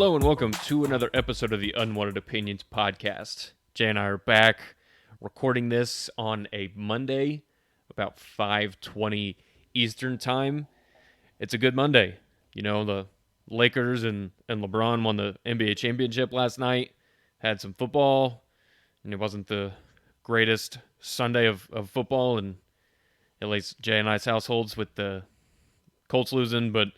Hello and welcome to another episode of the Unwanted Opinions podcast. Jay and I are back recording this on a Monday, about 5:20 Eastern time. It's a good Monday. You know, the Lakers and LeBron won the NBA championship last night, had some football, and it wasn't the greatest Sunday of football in at least Jay and I's households with the Colts losing, but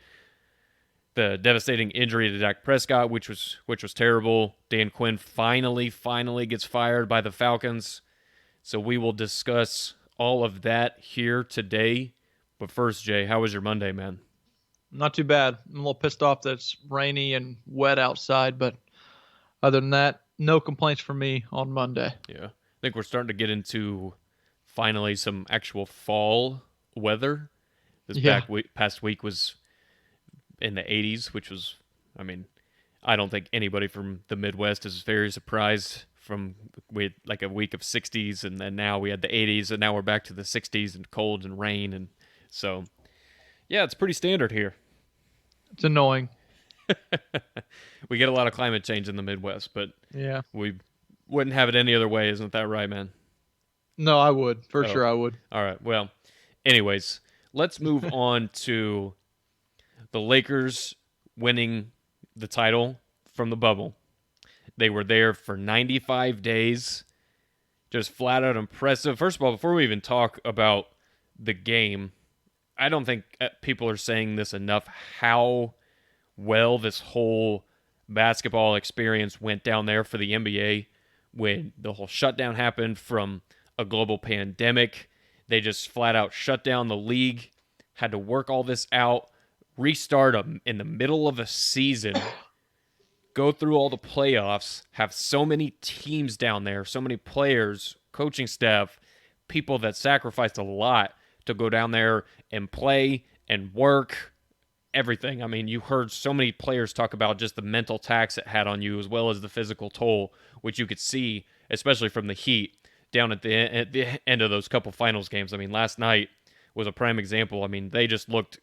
the devastating injury to Dak Prescott, which was terrible. Dan Quinn finally gets fired by the Falcons. So we will discuss all of that here today. But first, Jay, how was your Monday, man? Not too bad. I'm a little pissed off that it's rainy and wet outside, but other than that, no complaints from me on Monday. Yeah. I think we're starting to get into finally some actual fall weather. Past week was in the 80s, which was, I don't think anybody from the Midwest is very surprised. We had like a week of 60s, and then now we had the 80s, and now we're back to the 60s and cold and rain, and so yeah, it's pretty standard here. It's annoying. We get a lot of climate change in the Midwest, but yeah, we wouldn't have it any other way, isn't that right, man? No, I would. For sure I would. All right, well, anyways, let's move on to the Lakers winning the title from the bubble. They were there for 95 days. Just flat out impressive. First of all, before we even talk about the game, I don't think people are saying this enough, how well this whole basketball experience went down there for the NBA when the whole shutdown happened from a global pandemic. They just flat out shut down the league, had to work all this out, restart them in the middle of a season, go through all the playoffs, have so many teams down there, so many players, coaching staff, people that sacrificed a lot to go down there and play and work, everything. I mean, you heard so many players talk about just the mental tax it had on you as well as the physical toll, which you could see, especially from the Heat down at the end of those couple finals games. I mean, last night was a prime example. I mean, they just looked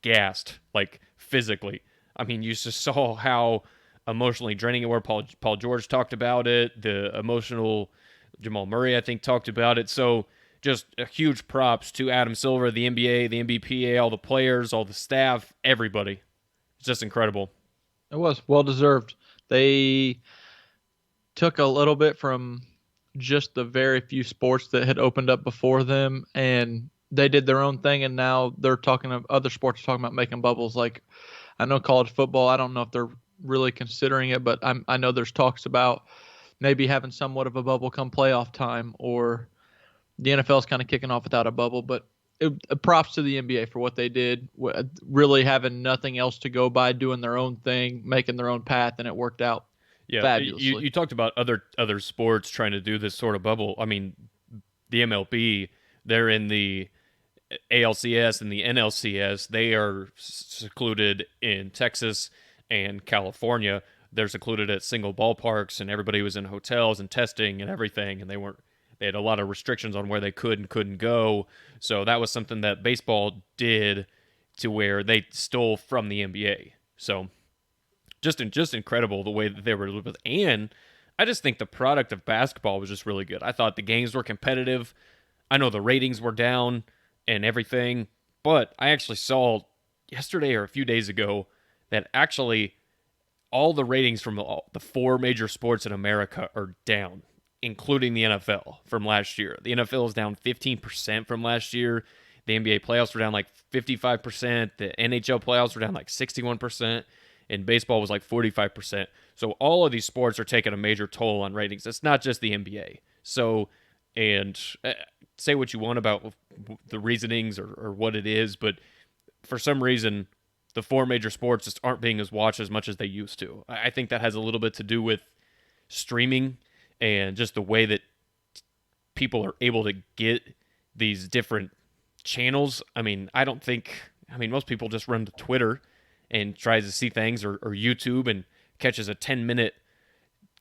gassed, like physically. I mean, you just saw how emotionally draining it were. Paul George talked about it. The emotional Jamal Murray, I think, talked about it. So just a huge props to Adam Silver, the NBA, the NBPA, all the players, all the staff, everybody. It's just incredible. It was well-deserved. They took a little bit from just the very few sports that had opened up before them, and they did their own thing, and now they're talking of other sports talking about making bubbles. Like, I know college football, I don't know if they're really considering it, but I know there's talks about maybe having somewhat of a bubble come playoff time, or the NFL is kind of kicking off without a bubble. But props to the NBA for what they did, really having nothing else to go by, doing their own thing, making their own path, and it worked out. Yeah, fabulously. You talked about other sports trying to do this sort of bubble. I mean, the MLB, they're in the ALCS and the NLCS. They are secluded in Texas and California. They're secluded at single ballparks, and everybody was in hotels and testing and everything, and they had a lot of restrictions on where they could and couldn't go. So that was something that baseball did to where they stole from the NBA. So just incredible the way that they were with. And I just think the product of basketball was just really good. I thought the games were competitive. I know the ratings were down and everything, but I actually saw yesterday or a few days ago that actually all the ratings from the four major sports in America are down, including the NFL from last year. The NFL is down 15% from last year. The NBA playoffs were down like 55%. The NHL playoffs were down like 61%. And baseball was like 45%. So all of these sports are taking a major toll on ratings. It's not just the NBA. So, and say what you want about the reasonings or what it is, but for some reason, the four major sports just aren't being as watched as much as they used to. I think that has a little bit to do with streaming and just the way that people are able to get these different channels. I mean, most people just run to Twitter and tries to see things, or YouTube and catches a 10-minute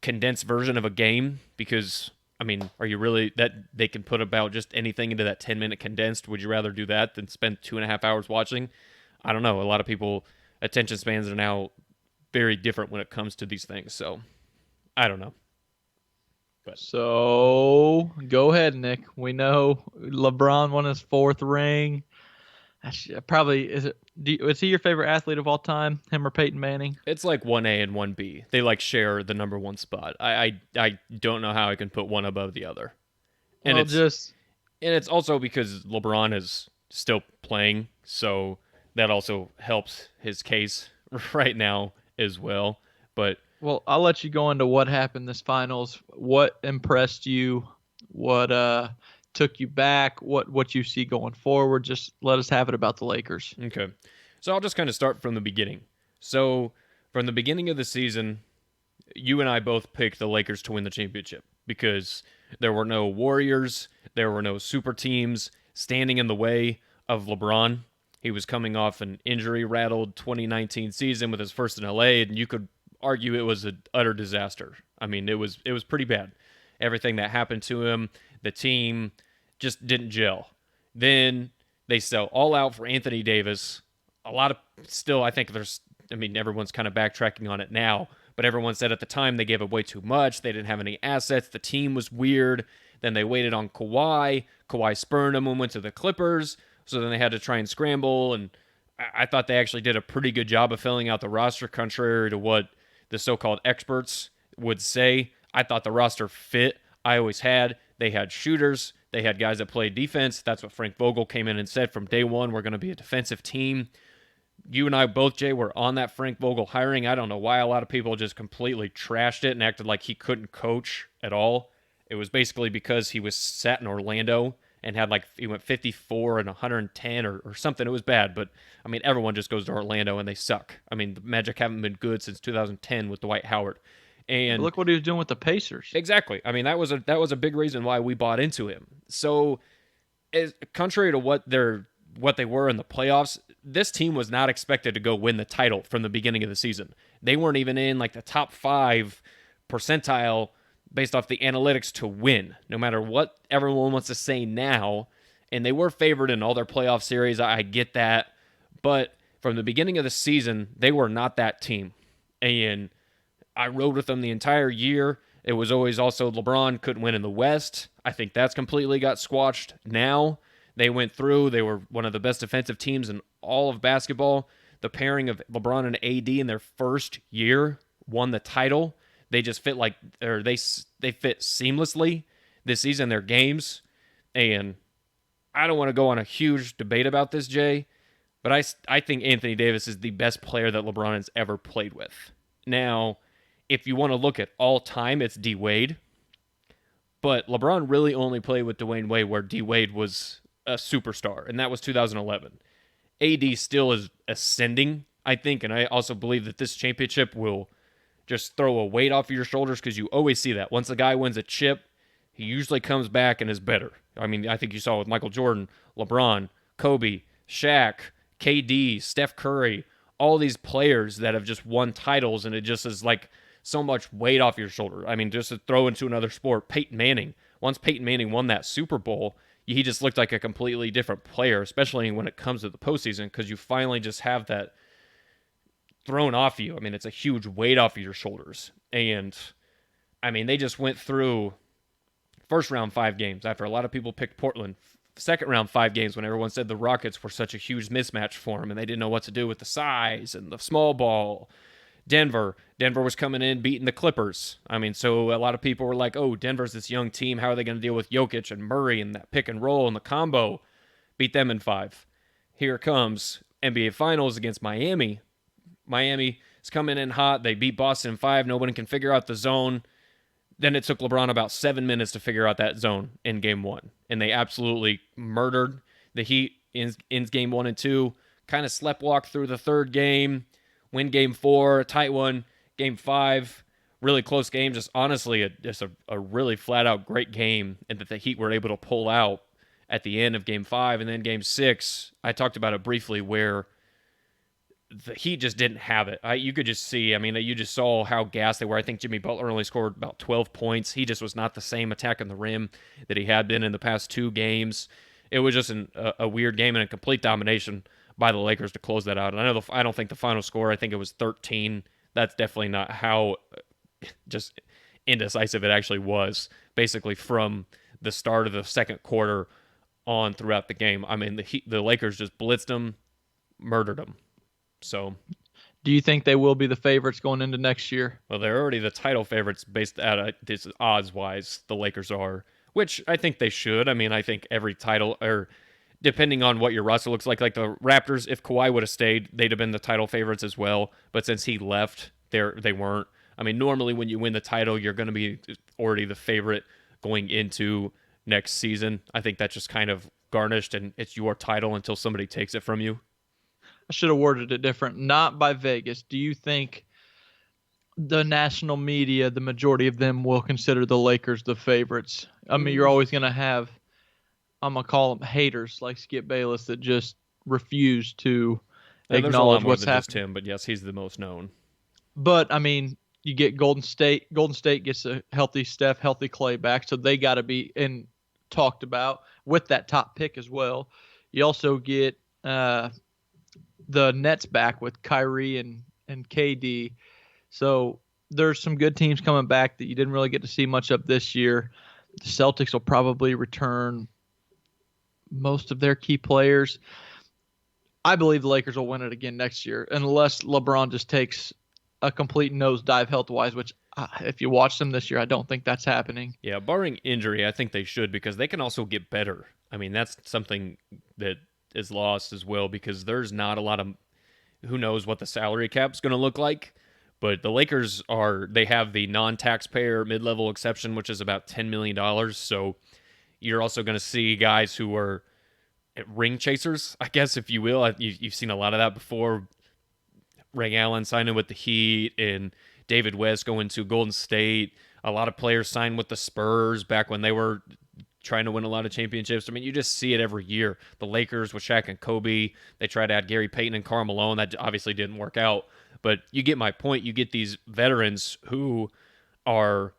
condensed version of a game because, I mean, are you really that they can put about just anything into that 10-minute condensed? Would you rather do that than spend 2.5 hours watching? I don't know. A lot of people, attention spans are now very different when it comes to these things. So I don't know. But So go ahead, Nick. We know LeBron won his fourth ring. Probably is it? Is he your favorite athlete of all time? Him or Peyton Manning? it's like 1A and 1B. They like share the number one spot. I don't know how I can put one above the other. And Well, it's just and it's also because LeBron is still playing, so that also helps his case right now as well. But well, I'll let you go into what happened this finals. What impressed you? What took you back? What you see going forward? Just let us have it about the Lakers. okay. So I'll just kind of start from the beginning. So from the beginning of the season, you and I both picked the Lakers to win the championship because there were no Warriors, there were no super teams standing in the way of LeBron. He was coming off an injury rattled 2019 season with his first in LA, and you could argue it was an utter disaster. I mean, it was pretty bad. Everything that happened to him, the team just didn't gel. Then they sell all out for Anthony Davis. A lot of still, I think there's, I mean, everyone's kind of backtracking on it now, but everyone said at the time they gave away too much. They didn't have any assets. The team was weird. Then they waited on Kawhi. Kawhi spurned him and went to the Clippers. So then they had to try and scramble. And I thought they actually did a pretty good job of filling out the roster, contrary to what the so-called experts would say. I thought the roster fit. I always had. They had shooters. They had guys that played defense. That's what Frank Vogel came in and said from day one. We're going to be a defensive team. You and I both, Jay, were on that Frank Vogel hiring. I don't know why a lot of people just completely trashed it and acted like he couldn't coach at all. It was basically because he was sat in Orlando and had like, he went 54 and 110 or something. It was bad, but I mean, everyone just goes to Orlando and they suck. I mean, the Magic haven't been good since 2010 with Dwight Howard. But And look what he was doing with the Pacers. exactly. I mean, that was a big reason why we bought into him. So, contrary to what they were in the playoffs, this team was not expected to go win the title from the beginning of the season. They weren't even in like the top 5 percentile based off the analytics to win, no matter what everyone wants to say now. And they were favored in all their playoff series. I get that. But from the beginning of the season, they were not that team. And I rode with them the entire year. It was always also LeBron couldn't win in the West. I think that's completely got squashed now. They went through. They were one of the best defensive teams in all of basketball. The pairing of LeBron and AD in their first year won the title. They just fit like, or they fit seamlessly this season, their games. And I don't want to go on a huge debate about this, Jay, but I think Anthony Davis is the best player that LeBron has ever played with. Now, if you want to look at all time, it's D Wade. But LeBron really only played with Dwayne Wade where D Wade was a superstar, and that was 2011. AD still is ascending, I think, and I also believe that this championship will just throw a weight off of your shoulders because you always see that. Once a guy wins a chip, he usually comes back and is better. I mean, I think you saw with Michael Jordan, LeBron, Kobe, Shaq, KD, Steph Curry, all these players that have just won titles, and it just is like so much weight off your shoulder. I mean, just to throw into another sport, Peyton Manning. Once Peyton Manning won that Super Bowl, he just looked like a completely different player, especially when it comes to the postseason, because you finally just have that thrown off you. I mean, it's a huge weight off of your shoulders. And, I mean, they just went through first round 5 games after a lot of people picked Portland. Second round 5 games when everyone said the Rockets were such a huge mismatch for them and they didn't know what to do with the size and the small ball. Denver was coming in beating the Clippers. I mean, so a lot of people were like, oh, Denver's this young team. How are they going to deal with Jokic and Murray and that pick and roll and the combo? Beat them in 5. Here comes NBA Finals against Miami. Miami is coming in hot. They beat Boston in 5. Nobody can figure out the zone. Then it took LeBron about 7 minutes to figure out that zone in game 1. And they absolutely murdered the Heat in game 1 and 2. Kind of sleptwalked through the third game. Win game 4, a tight one. Game 5, really close game. Just honestly, just a really flat-out great game and that the Heat were able to pull out at the end of game 5. And then game 6, I talked about it briefly where the Heat just didn't have it. You could just see, I mean, you just saw how gassed they were. I think Jimmy Butler only scored about 12 points. He just was not the same attacking the rim that he had been in the past 2 games. It was just a weird game and a complete domination by the Lakers to close that out. And I don't think the final score, I think it was 13. that's definitely not how just indecisive it actually was. Basically, from the start of the second quarter on throughout the game. I mean, the Lakers just blitzed them, murdered them. So, Do you think they will be the favorites going into next year? well, they're already the title favorites based out of this odds wise. The Lakers are, which I think they should. I mean, I think every title, or depending on what your roster looks like the Raptors, if Kawhi would have stayed, they'd have been the title favorites as well. But since he left, they weren't. I mean, normally when you win the title, you're going to be already the favorite going into next season. I think that's just kind of garnished, and it's your title until somebody takes it from you. I should have worded it different. Not by Vegas. Do you think the national media, the majority of them, will consider the Lakers the favorites? I mean, you're Mm, always going to have, I'm going to call them haters like Skip Bayless that just refuse to and there's a lot acknowledge more what's than just happening. him, but yes, he's the most known. But, I mean, you get Golden State. Golden State gets a healthy Steph, healthy Clay back, so they got to be talked about with that top pick as well. You also get the Nets back with Kyrie and KD. So there's some good teams coming back that you didn't really get to see much of this year. The Celtics will probably return most of their key players. I believe the Lakers will win it again next year, unless LeBron just takes a complete nosedive health wise, which if you watch them this year, I don't think that's happening. Yeah, barring injury, I think they should because they can also get better. I mean, that's something that is lost as well because there's not a lot of who knows what the salary cap's going to look like. But the Lakers they have the non-taxpayer mid-level exception, which is about $10 million. So you're also going to see guys who are ring chasers, I guess, if you will. You've seen a lot of that before. Ray Allen signing with the Heat and David West going to Golden State. A lot of players signed with the Spurs back when they were trying to win a lot of championships. I mean, you just see it every year. The Lakers with Shaq and Kobe, they tried to add Gary Payton and Karl Malone. That obviously didn't work out. But you get my point. You get these veterans who are,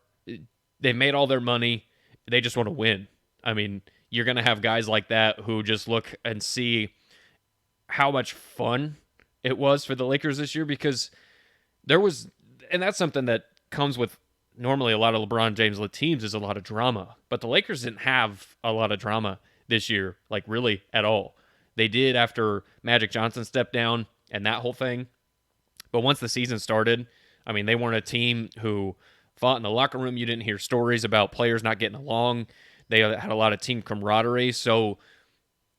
they made all their money. They just want to win. I mean, you're going to have guys like that who just look and see how much fun it was for the Lakers this year because there was, and that's something that comes with normally a lot of LeBron James led teams is a lot of drama, but the Lakers didn't have a lot of drama this year, like really at all. They did after Magic Johnson stepped down and that whole thing. But once the season started, I mean, they weren't a team who fought in the locker room. You didn't hear stories about players not getting along. They had a lot of team camaraderie. So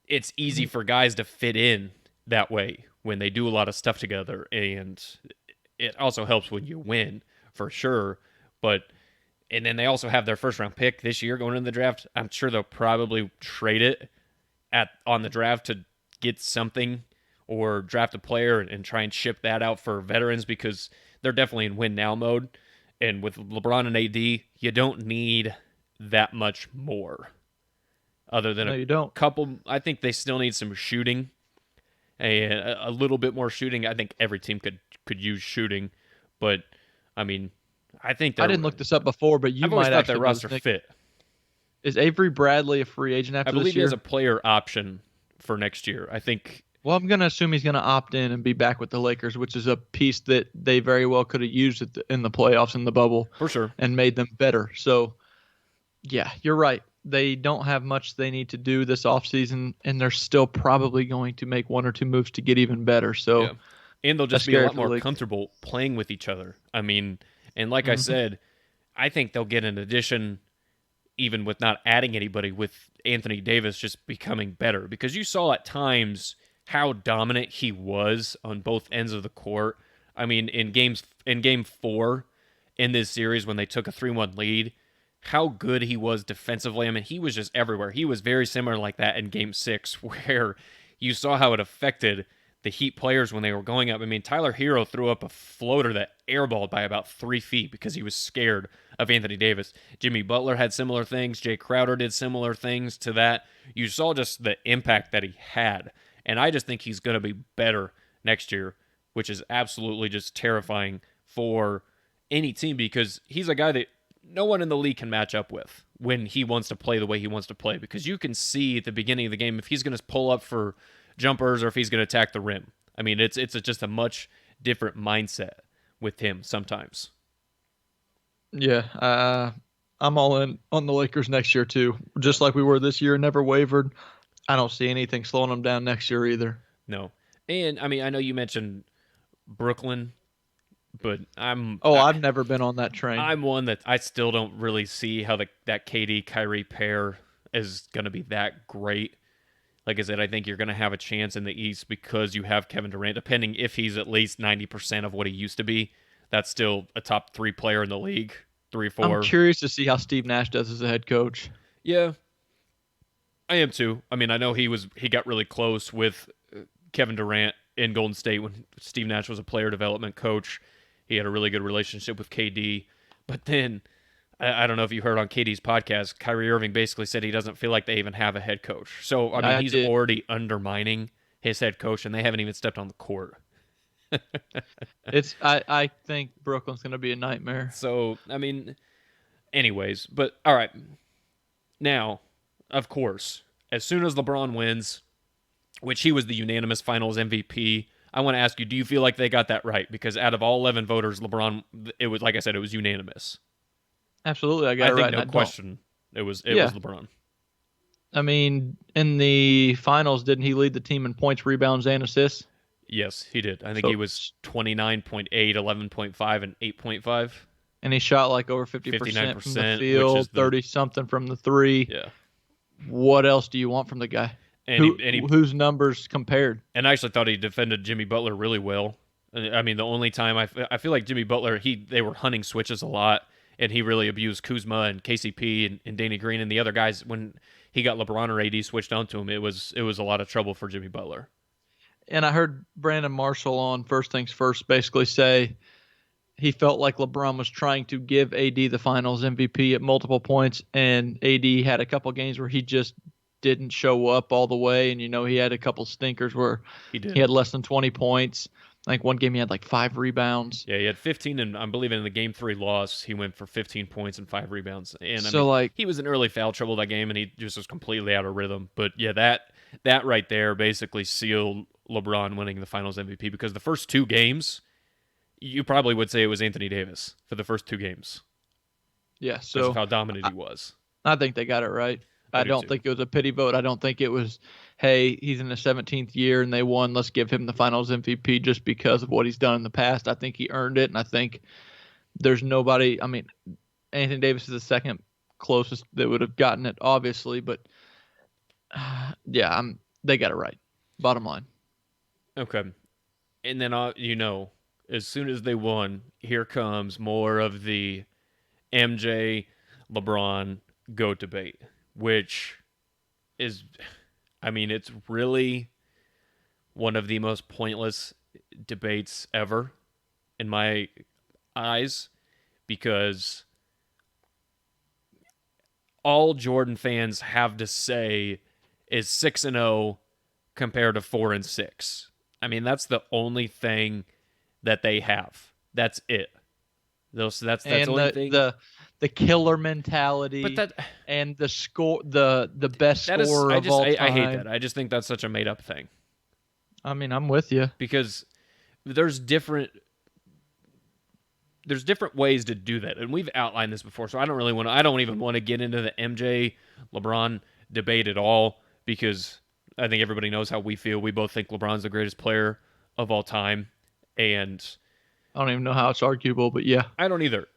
it's easy for guys to fit in that way when they do a lot of stuff together. And it also helps when you win for sure. But, and then they also have their first round pick this year going into the draft. I'm sure they'll probably trade it on the draft to get something or draft a player and try and ship that out for veterans because they're definitely in win now mode. And with LeBron and AD, you don't need that much more. Other than No, a you don't. couple, I think they still need some shooting, a little bit more shooting. I think every team could use shooting, but I mean, I think I didn't look this up before, but you I've always might thought their actually know roster this, Nick. fit. Is Avery Bradley a free agent I after believe this he has year? a player option for next year. I think Well, I'm going to assume he's going to opt in and be back with the Lakers, which is a piece that they very well could have used in the playoffs in the bubble for sure. and made them better. So, yeah, you're right. They don't have much they need to do this offseason, and they're still probably going to make one or two moves to get even better. So, Yeah. And they'll that's just be a scary lot for the more Lakers. comfortable playing with each other. I mean, and like I Hmm. said, I think they'll get an addition even with not adding anybody, with Anthony Davis just becoming better because you saw at times how dominant he was on both ends of the court. I mean, in game 4 in this series when they took a 3-1 lead, how good he was defensively. I mean, he was just everywhere. He was very similar like that in game 6 where you saw how it affected the Heat players when they were going up. I mean, Tyler Hero threw up a floater that airballed by about 3 feet because he was scared of Anthony Davis. Jimmy Butler had similar things. Jay Crowder did similar things to that. You saw just the impact that he had. And I just think he's going to be better next year, which is absolutely just terrifying for any team because he's a guy that no one in the league can match up with when he wants to play the way he wants to play because you can see at the beginning of the game if he's going to pull up for jumpers or if he's going to attack the rim. I mean, it's just a much different mindset with him sometimes. Yeah, I'm all in on the Lakers next year too. Just like we were this year, never wavered. I don't see anything slowing them down next year either. No. And I mean, I know you mentioned Brooklyn, but Oh, I've never been on that train. I'm one that I still don't really see how that KD Kyrie pair is going to be that great. Like I said, I think you're going to have a chance in the East because you have Kevin Durant, depending if he's at least 90% of what he used to be. That's still a top 3 player in the league, 3, I'm 4. curious to see how Steve Nash does as a head coach. Yeah, I am too. I mean, I know he got really close with Kevin Durant in Golden State when Steve Nash was a player development coach. He had a really good relationship with KD, but then I don't know if you heard on KD's podcast, Kyrie Irving basically said he doesn't feel like they even have a head coach. So I mean, I he's did. already undermining his head coach, and they haven't even stepped on the court. I think Brooklyn's going to be a nightmare. So I mean, anyways, but all right. Now, of course, as soon as LeBron wins, which he was the unanimous Finals MVP, I want to ask you: do you feel like they got that right? Because out of all 11 voters, LeBron, it was like I said, it was unanimous. Absolutely, I got I it think right, and no I don't. question, it was Yeah, LeBron. I mean, in the finals, didn't he lead the team in points, rebounds, and assists? Yes, he did. I think he So, was 29.8, 11.5, and 8.5. and he shot like over 50% from the 59%, which is field, the 30 something from the three. yeah. What else do you want from the guy? And he Whose numbers compared? and I actually thought he defended Jimmy Butler really well. I mean, the only time I feel like Jimmy Butler, they were hunting switches a lot, and he really abused Kuzma and KCP and Danny Green and the other guys when he got LeBron or AD switched onto him. It was a lot of trouble for Jimmy Butler. And I heard Brandon Marshall on First Things First basically say he felt like LeBron was trying to give AD the Finals MVP at multiple points, and AD had a couple games where he just didn't show up all the way, and he had a couple stinkers where He he did. had less than 20 points. I think one game he had like 5 rebounds. Yeah, he had 15, and I believe in the game 3 loss, he went for 15 points and 5 rebounds. And I mean, So like, he was in early foul trouble that game, and he just was completely out of rhythm. But yeah, that right there basically sealed LeBron winning the Finals MVP because the first 2 games, you probably would say it was Anthony Davis for the first 2 games yeah. because of So how dominant I, he was. I think they got it right. I I do don't too. think it was a pity vote. I don't think it was, hey, he's in the 17th year and they won. Let's give him the Finals MVP just because of what he's done in the past. I think he earned it, and I think there's nobody. I mean, Anthony Davis is the second closest that would have gotten it, obviously, but yeah, they got it right. Bottom line. Okay. And then, as soon as they won, here comes more of the MJ LeBron GOAT debate, which is, I mean, it's really one of the most pointless debates ever in my eyes because all Jordan fans have to say is 6-0 compared to 4-6. I mean, that's the only thing that they have. That's it. That's the And only thing. the killer But mentality that and the score, the best that is scorer of all I hate that. time. I just think that's such a made up thing I mean, I'm with you. because there's different there's different ways to do that, and we've outlined this before. So I don't even want to get into the MJ LeBron debate at all because I think everybody knows how we feel. We both think LeBron's the greatest player of all time, and I don't even know how it's arguable, but yeah. I don't either.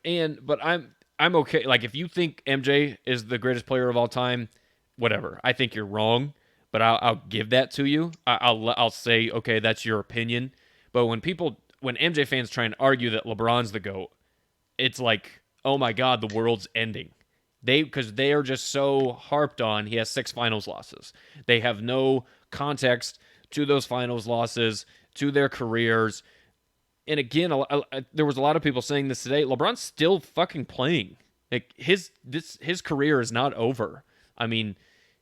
But I'm okay. Like if you think MJ is the greatest player of all time, whatever. I think you're wrong, but I'll give that to you. I'll say okay, that's your opinion. But when MJ fans try and argue that LeBron's the GOAT, it's like, oh my God, the world's ending. Because they are just so harped on he has 6 finals losses. They have no context to those finals losses, to their careers. And again, there was a lot of people saying this today. LeBron's still fucking playing. Like his career is not over. I mean,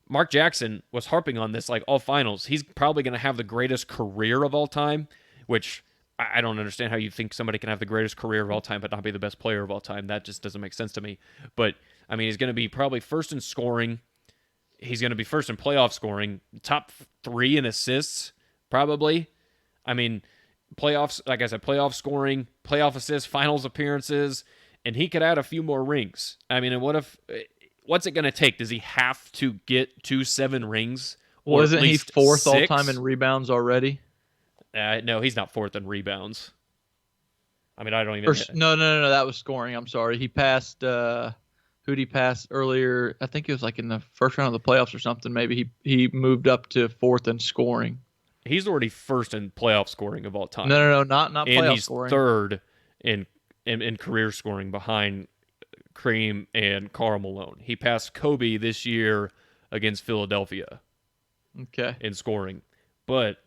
Mark Jackson was harping on this like all finals. He's probably going to have the greatest career of all time, which I don't understand how you think somebody can have the greatest career of all time but not be the best player of all time. That just doesn't make sense to me. But I mean, he's going to be probably first in scoring. He's going to be first in playoff scoring, top 3 in assists, probably. I mean, playoffs, like I said, playoff scoring, playoff assists, finals appearances, and he could add a few more rings. I mean, and what's it going to take? Does he have to get to 7 rings or at Wasn't he least fourth all time in 6? rebounds already? No, he's not fourth in rebounds. I mean, I don't Or even. no, that was scoring. I'm sorry. He passed. Who'd he pass earlier? I think it was like in the first round of the playoffs or something. Maybe he moved up to fourth in scoring. He's already first in playoff scoring of all No, time, no, no, not and playoff he's scoring. third in career scoring behind Kareem and Karl Malone. He passed Kobe this year against Philadelphia Okay. in scoring, but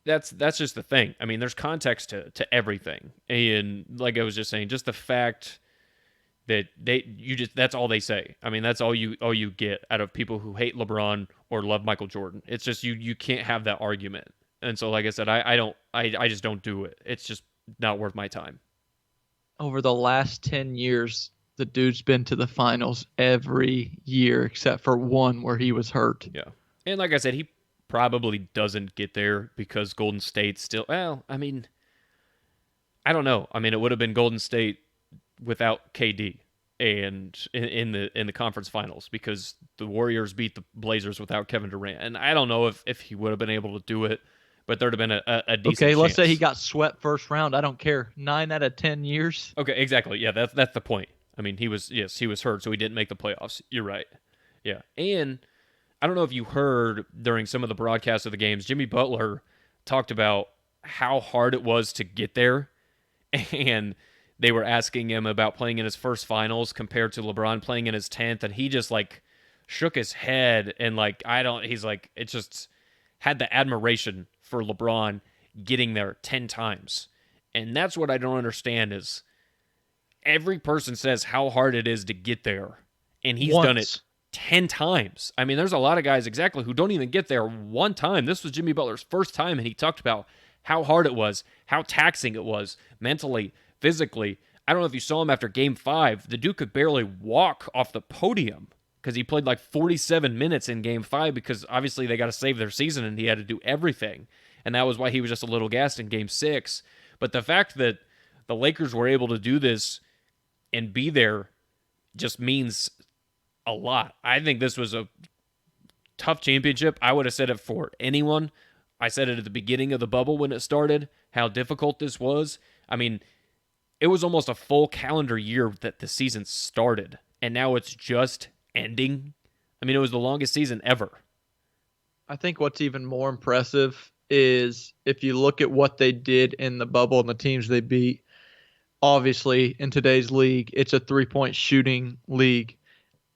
that's just the thing. I mean, there's context to everything, and like I was just saying, just the fact that that's all they say. I mean, that's all you get out of people who hate LeBron or love Michael Jordan. It's just you can't have that argument. And so, like I said, I just don't do it. It's just not worth my time. Over the last 10 years, the dude's been to the finals every year except for one where he was hurt. Yeah, and like I said, he probably doesn't get there because Golden State still. Well, I mean, I don't know. I mean, it would have been Golden State without KD and in the conference finals because the Warriors beat the Blazers without Kevin Durant. And I don't know if he would have been able to do it, but there'd have been a decent Okay, let's say he chance. got swept first round. I don't care. 9 out of 10 years. Okay, exactly. Yeah, that's the point. I mean, he was hurt, so he didn't make the playoffs. You're right. Yeah, and I don't know if you heard during some of the broadcasts of the games, Jimmy Butler talked about how hard it was to get there, and they were asking him about playing in his first finals compared to LeBron playing in his 10th, and he just like shook his head and like I don't. He's like it just had the admiration for LeBron getting there 10 times, and that's what I don't understand is every person says how hard it is to get there, and he's done it Once. 10 times. I mean, there's a lot of guys exactly who don't even get there one time. This was Jimmy Butler's first time, and he talked about how hard it was, how taxing it was mentally, physically. I don't know if you saw him after game 5. The dude could barely walk off the podium because he played like 47 minutes in game 5 because obviously they got to save their season and he had to do everything. And that was why he was just a little gassed in game 6. But the fact that the Lakers were able to do this and be there just means a lot. I think this was a tough championship. I would have said it for anyone. I said it at the beginning of the bubble when it started, how difficult this was. I mean, it was almost a full calendar year that the season started, and now it's just ending. I mean, it was the longest season ever. I think what's even more impressive is if you look at what they did in the bubble and the teams they beat. Obviously, in today's league, it's a 3-point shooting league.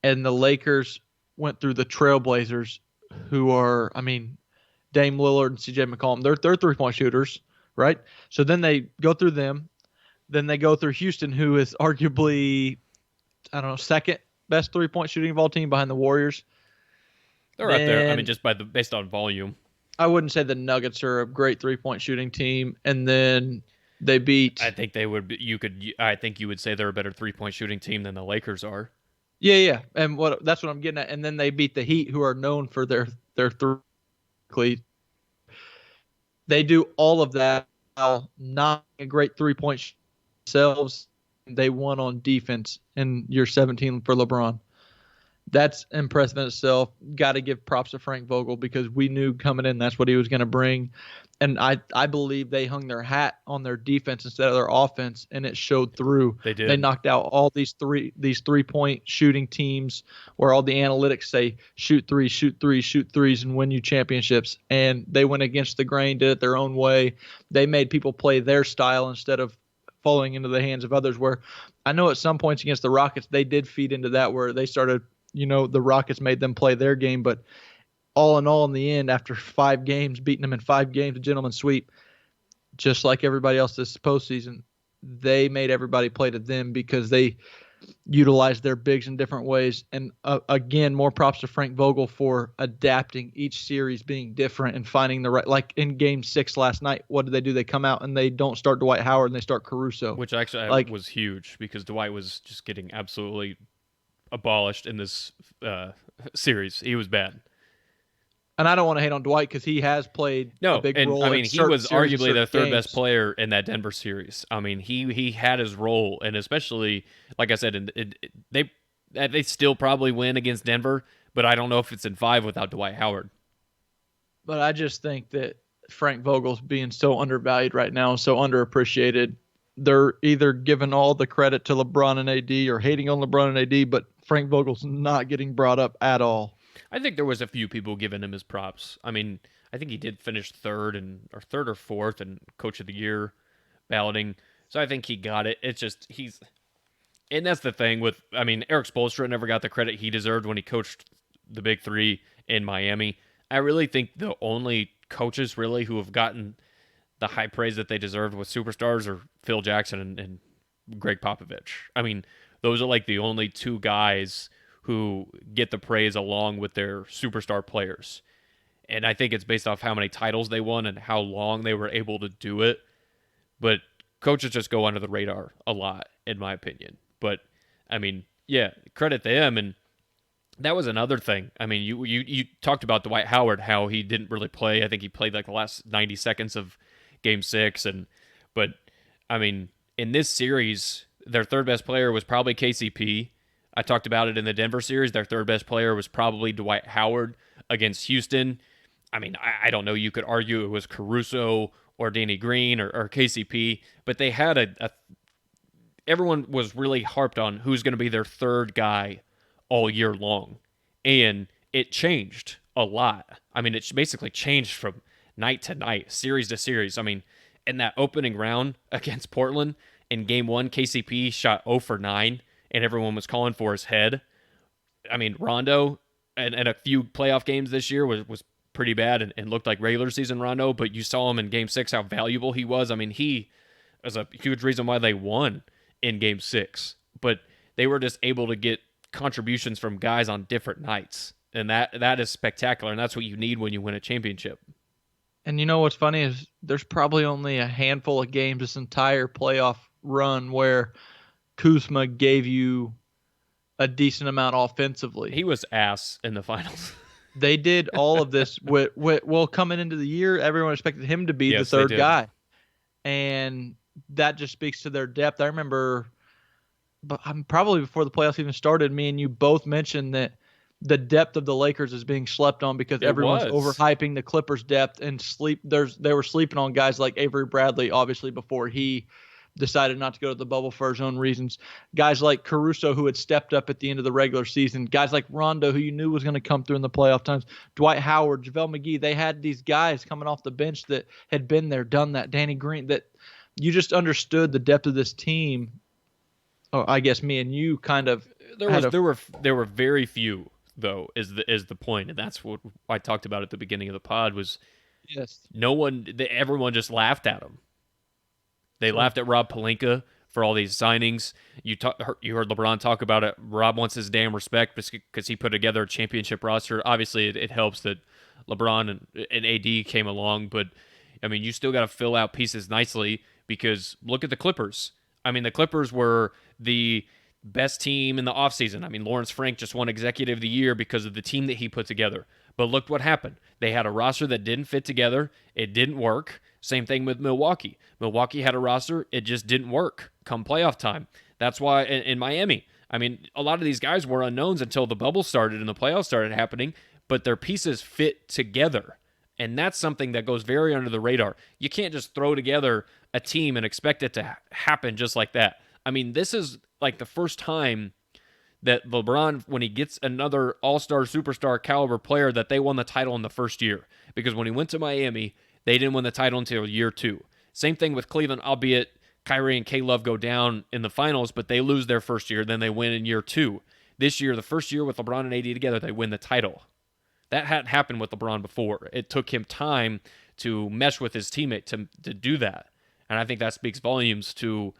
And the Lakers went through the Trailblazers, who are, I mean, Dame Lillard and CJ McCollum. They're 3-point shooters, right? So then they go through them. Then they go through Houston, who is arguably, I don't know, second best 3-point shooting ball team behind the Warriors. They're up there. I mean, Then just based on volume. I wouldn't say the Nuggets are a great 3-point shooting team. And then they beat. I think they would. I think you would say they're a better 3-point shooting team than the Lakers are. Yeah. And that's what I'm getting at. And then they beat the Heat, who are known for their three. They do all of that while not a great 3-point themselves. They won on defense in year 17 for LeBron. That's impressive in itself. Got to give props to Frank Vogel because we knew coming in that's what he was going to bring. And I believe they hung their hat on their defense instead of their offense, and it showed through. They did. They knocked out all these 3-point shooting teams where all the analytics say shoot threes, shoot threes, shoot threes, and win you championships. And they went against the grain, did it their own way. They made people play their style instead of falling into the hands of others. Where I know at some points against the Rockets, they did feed into that where they started, the Rockets made them play their game, but all in all, in the end, after 5 games, beating them in 5 games, a gentleman's sweep, just like everybody else this postseason, they made everybody play to them because they utilized their bigs in different ways. And again, more props to Frank Vogel for adapting each series being different and finding the right. Like in Game 6 last night, what did they do? They come out and they don't start Dwight Howard and they start Caruso, which actually was huge because Dwight was just getting absolutely abolished in this series. He was bad. And I don't want to hate on Dwight because he has played a No, big and I role in mean he certain was series and arguably the certain third best games. player in that Denver series. I mean he had his role, and especially like I said, they still probably win against Denver, but I don't know if it's in five without Dwight Howard. But I just think that Frank Vogel's being so undervalued right now, so underappreciated. They're either giving all the credit to LeBron and AD or hating on LeBron and AD, but Frank Vogel's not getting brought up at all. I think there was a few people giving him his props. I mean, I think he did finish third or fourth and coach of the year balloting. So I think he got it. It's just and that's the thing with I mean, Eric Spoelstra never got the credit he deserved when he coached the Big 3 in Miami. I really think the only coaches really who have gotten the high praise that they deserved with superstars are Phil Jackson and Greg Popovich. I mean, those are like the only two guys who get the praise along with their superstar players. And I think it's based off how many titles they won and how long they were able to do it. But coaches just go under the radar a lot, in my opinion. But I mean, yeah, credit them. And that was another thing. I mean, you talked about Dwight Howard, how he didn't really play. I think he played like the last 90 seconds of Game 6, but I mean, in this series, their third best player was probably KCP. I talked about it in the Denver series. Their third best player was probably Dwight Howard against Houston. I mean, I don't know. You could argue it was Caruso or Danny Green or KCP, but they had everyone was really harped on who's going to be their third guy all year long. And it changed a lot. I mean, it basically changed from night to night, series to series. I mean, in that opening round against Portland in game one, KCP shot 0 for 9, and everyone was calling for his head. I mean, Rondo and a few playoff games this year was pretty bad and looked like regular season Rondo, but you saw him in game 6 how valuable he was. I mean, he was a huge reason why they won in game 6, but they were just able to get contributions from guys on different nights. And that is spectacular, and that's what you need when you win a championship. And you know what's funny is there's probably only a handful of games this entire playoff run where Kuzma gave you a decent amount offensively. He was ass in the finals. They did all of this well coming into the year, everyone expected him to be the Yes, they third did. guy. And that just speaks to their depth. I remember but I'm probably before the playoffs even started, me and you both mentioned that the depth of the Lakers is being slept on because It everyone's was. overhyping the Clippers' depth and they were sleeping on guys like Avery Bradley, obviously before he decided not to go to the bubble for his own reasons. Guys like Caruso, who had stepped up at the end of the regular season. Guys like Rondo, who you knew was going to come through in the playoff times. Dwight Howard, JaVale McGee. They had these guys coming off the bench that had been there, done that. Danny Green, that you just understood the depth of this team. Oh, I guess me and you kind of There had was a there were very few though is the point, and that's what I talked about at the beginning of the pod was yes, everyone just laughed at him. They sure. laughed at Rob Pelinka for all these signings. You heard LeBron talk about it. Rob wants his damn respect because he put together a championship roster. Obviously, it helps that LeBron and AD came along, but I mean, you still got to fill out pieces nicely because look at the Clippers. I mean, the Clippers were the best team in the offseason. I mean, Lawrence Frank just won Executive of the Year because of the team that he put together. But look what happened. They had a roster that didn't fit together. It didn't work. Same thing with Milwaukee. Milwaukee had a roster. It just didn't work come playoff time. That's why in Miami, I mean, a lot of these guys were unknowns until the bubble started and the playoffs started happening, but their pieces fit together. And that's something that goes very under the radar. You can't just throw together a team and expect it to happen just like that. I mean, this is like the first time that LeBron, when he gets another all-star superstar caliber player, that they won the title in the first year. Because when he went to Miami, they didn't win the title until year 2. Same thing with Cleveland, albeit Kyrie and K-Love go down in the finals, but they lose their first year, then they win in year 2. This year, the first year with LeBron and AD together, they win the title. That hadn't happened with LeBron before. It took him time to mesh with his teammate to do that. And I think that speaks volumes to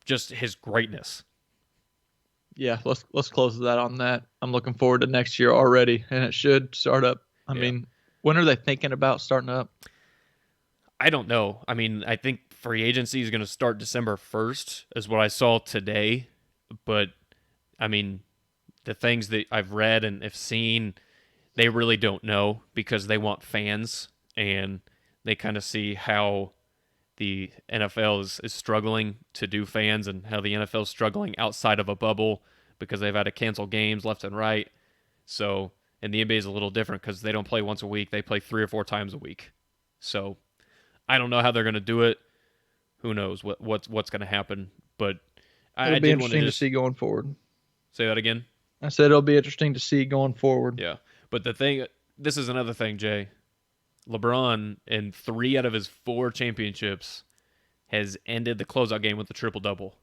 just his greatness. Yeah, let's close that on that. I'm looking forward to next year already, and it should start up. I Yeah. mean, when are they thinking about starting up? I don't know. I mean, I think free agency is going to start December 1st, is what I saw today. But, I mean, the things that I've read and have seen, they really don't know because they want fans, and they kind of see how the NFL is struggling to do fans and how the NFL is struggling outside of a bubble because they've had to cancel games left and right. So, and the NBA is a little different because they don't play once a week; they play 3 or 4 times a week. So, I don't know how they're going to do it. Who knows what's going to happen? But It'll I be did want to interesting to just see going forward. say that again. I said it'll be interesting to see going forward. Yeah, but this is another thing, Jay. LeBron in 3 out of his 4 championships has ended the closeout game with a triple double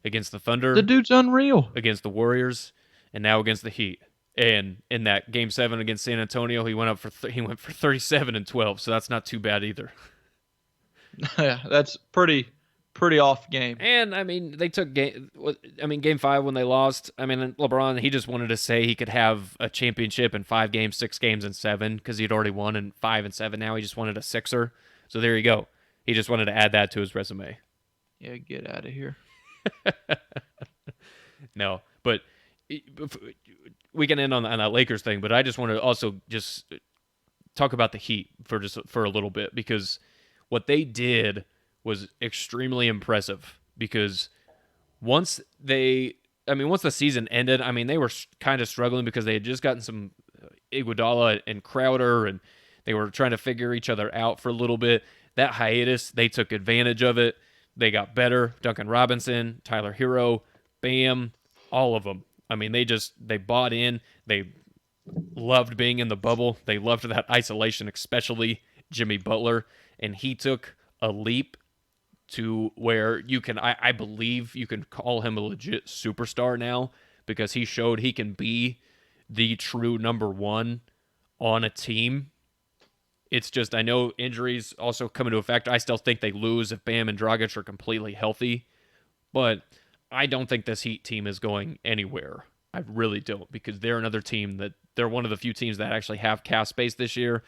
against the The Thunder, dude's unreal. against the Warriors, and now against the Heat. And in that Game 7 against San Antonio, he went for 37 and 12. So that's not too bad either. Yeah, that's pretty off game. And I mean, Game 5 when they lost. I mean, LeBron, he just wanted to say he could have a championship in 5 games, 6 games, and 7 because he'd already won in 5 and 7. Now he just wanted a sixer. So there you go. He just wanted to add that to his resume. Yeah, get out of here. No, but we can end on that Lakers thing. But I just want to also just talk about the Heat for a little bit because what they did was extremely impressive. Because once once the season ended, I mean, they were kind of struggling because they had just gotten some Iguodala and Crowder, and they were trying to figure each other out for a little bit. That hiatus, they took advantage of it. They got better. Duncan Robinson, Tyler Hero, Bam, all of them. I mean, they bought in. They loved being in the bubble. They loved that isolation, especially Jimmy Butler, and he took a leap to where I believe you can call him a legit superstar now because he showed he can be the true number one on a team. It's just I know injuries also come into effect. I still think they lose if Bam and Dragic are completely healthy, but I don't think this Heat team is going anywhere. I really don't because they're another team that they're one of the few teams that actually have cap space this year,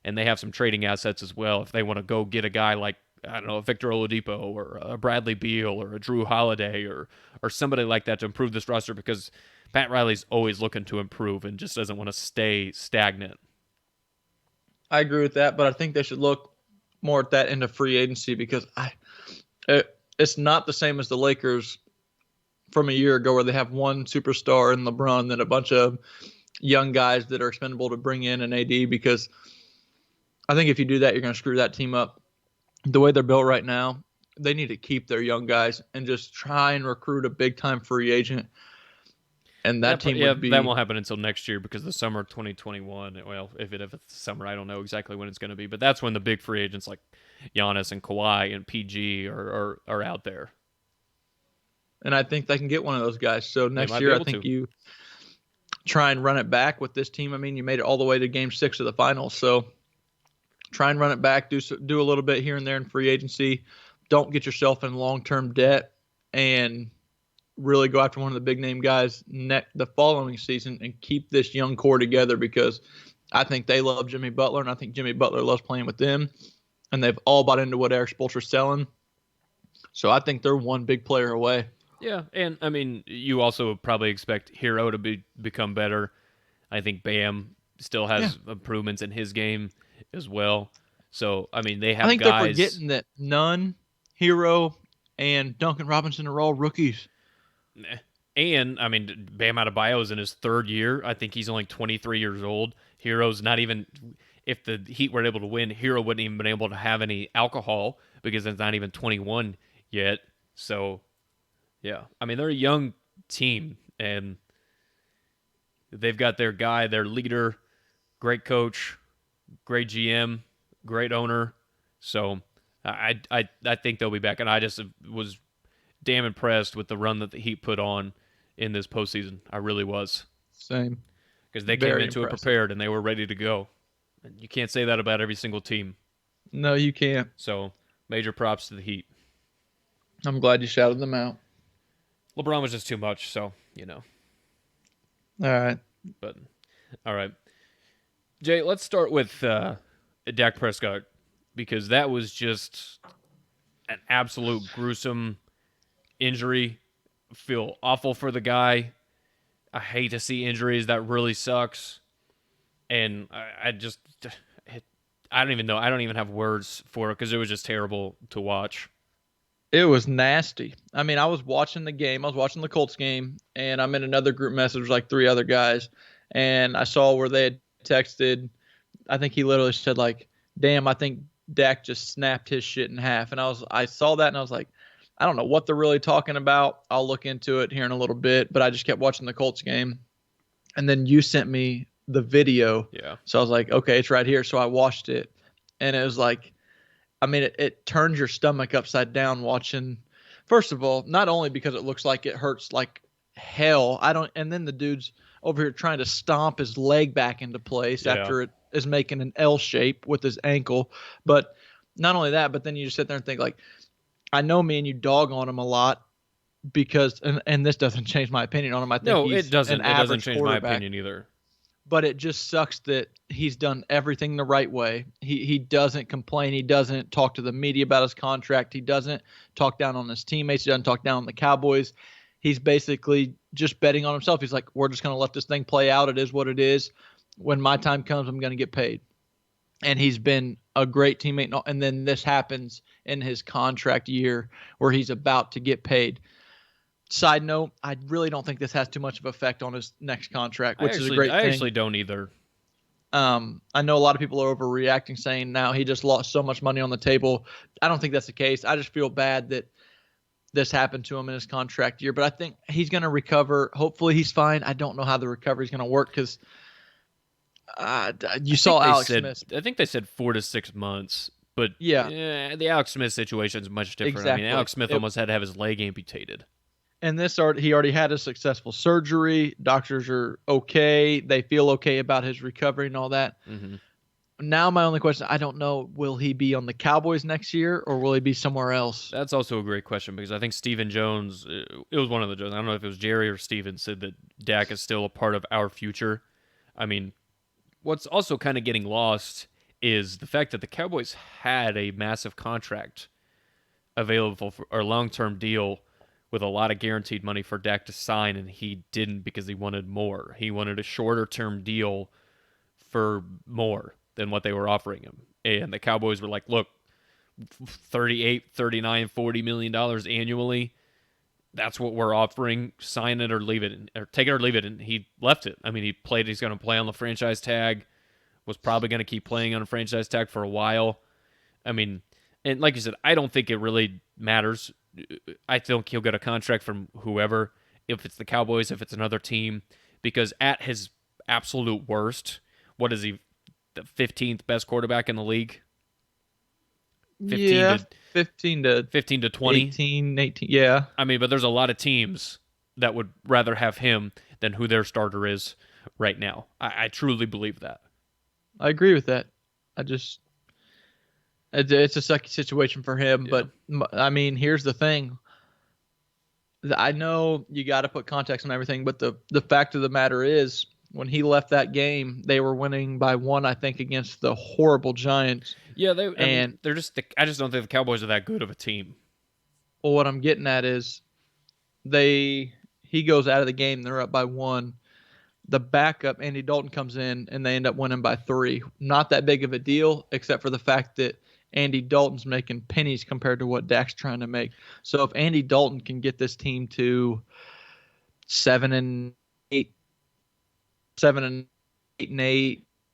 and they have some trading assets as well. If they want to go get a guy like I don't know, a Victor Oladipo or a Bradley Beal or a Drew Holiday or somebody like that to improve this roster because Pat Riley's always looking to improve and just doesn't want to stay stagnant. I agree with that, but I think they should look more at that into free agency because it's not the same as the Lakers from a year ago where they have one superstar in LeBron and a bunch of young guys that are expendable to bring in an AD because I think if you do that, you're going to screw that team up. The way they're built right now, they need to keep their young guys and just try and recruit a big-time free agent. And that team would be... that won't happen until next year because the summer of 2021, well, if it's summer, I don't know exactly when it's going to be, but that's when the big free agents like Giannis and Kawhi and PG are out there. And I think they can get one of those guys. So next year, I think you try and run it back with this team. I mean, you made it all the way to Game 6 of the finals, so try and run it back, do a little bit here and there in free agency. Don't get yourself in long-term debt and really go after one of the big-name guys the following season and keep this young core together because I think they love Jimmy Butler, and I think Jimmy Butler loves playing with them, and they've all bought into what Eric Spoelstra's selling. So I think they're one big player away. Yeah, and, I mean, you also probably expect Hero to become better. I think Bam still has improvements in his game as well. So, I mean, they have guys... I think they're forgetting that Nunn, Hero, and Duncan Robinson are all rookies. And, I mean, Bam Adebayo is in his 3rd year. I think he's only 23 years old. Hero's not even... If the Heat were able to win, Hero wouldn't even been able to have any alcohol because it's not even 21 yet. So, yeah. I mean, they're a young team, and they've got their guy, their leader, great coach, great GM, great owner. So I think they'll be back. And I just was damn impressed with the run that the Heat put on in this postseason. I really was. Same. Because they came into it prepared and they were ready to go. And you can't say that about every single team. No, you can't. So major props to the Heat. I'm glad you shouted them out. LeBron was just too much, so, you know. All right. But, all right. Jay, let's start with Dak Prescott because that was just an absolute gruesome injury. Feel awful for the guy. I hate to see injuries. That really sucks. and I just I don't even know. I don't even have words for it because it was just terrible to watch. It was nasty. I mean, I was watching the game. I was watching the Colts game, and I'm in another group message with like three other guys, and I saw where they had texted. I think he literally said like, "Damn, I think Dak just snapped his shit in half." And I saw that, and I was like, I don't know what they're really talking about. I'll look into it here in a little bit. But I just kept watching the Colts game, and then you sent me the video, Yeah. so I was like, okay, it's right here. So I watched it, and it was like, I mean, it turns your stomach upside down watching. First of all, not only because it looks like it hurts like hell, I don't. And then the dude's over here trying to stomp his leg back into place Yeah. after it is making an L shape with his ankle. But not only that, but then you just sit there and think like, I know me and you dog on him a lot because, and this doesn't change my opinion on him. I think No, it he's an doesn't. It doesn't average change my quarterback, opinion either. but it just sucks that he's done everything the right way. He doesn't complain. He doesn't talk to the media about his contract. He doesn't talk down on his teammates. He doesn't talk down on the Cowboys. He's basically just betting on himself. He's like, we're just going to let this thing play out. It is what it is. When my time comes, I'm going to get paid. And he's been a great teammate. And then this happens in his contract year where he's about to get paid. Side note, I really don't think this has too much of effect on his next contract, which is a great I thing. actually don't either. I know a lot of people are overreacting, saying now he just lost so much money on the table. I don't think that's the case. I just feel bad that this happened to him in his contract year, but I think he's going to recover. Hopefully, he's fine. I don't know how the recovery is going to work because you saw Alex Smith. I think they said 4 to 6 months, but Yeah, the Alex Smith situation is much different. I mean, exactly. Alex Smith almost had to have his leg amputated. And he already had a successful surgery. Doctors are okay. They feel okay about his recovery and all that. Mm-hmm. Now, my only question, I don't know, will he be on the Cowboys next year or will he be somewhere else? That's also a great question because I think Stephen Jones, it was one of the Jones, I don't know if it was Jerry or Steven, said that Dak is still a part of our future. I mean, what's also kind of getting lost is the fact that the Cowboys had a massive contract available for a long-term deal with a lot of guaranteed money for Dak to sign, and he didn't because he wanted more. He wanted a shorter-term deal for more than what they were offering him. And the Cowboys were like, look, 38, 39, 40 million dollars annually. That's what we're offering. Sign it or leave it, or take it or leave it. And he left it. I mean, he's going to play on the franchise tag. Was probably going to keep playing on a franchise tag for a while. I mean, and like you said, I don't think it really matters. I think he'll get a contract from whoever, if it's the Cowboys, if it's another team, because at his absolute worst, what is he, the 15th best quarterback in the league? 15 Yeah, to 15 to 20. 18. Yeah, I mean, but there's a lot of teams that would rather have him than who their starter is right now. I truly believe that. I agree with that. It's a sucky situation for him, Yeah. but I mean, here's the thing. I know you got to put context on everything, but the fact of the matter is, when he left that game, they were winning by one, I think, against the horrible Giants. Yeah, I mean, And they're just. I just don't think the Cowboys are that good of a team. well, what I'm getting at is he goes out of the game, they're up by one. The backup, Andy Dalton, comes in and they end up winning by three. Not that big of a deal, except for the fact that Andy Dalton's making pennies compared to what Dak's trying to make. So if Andy Dalton can get this team to 7-8, 7-8,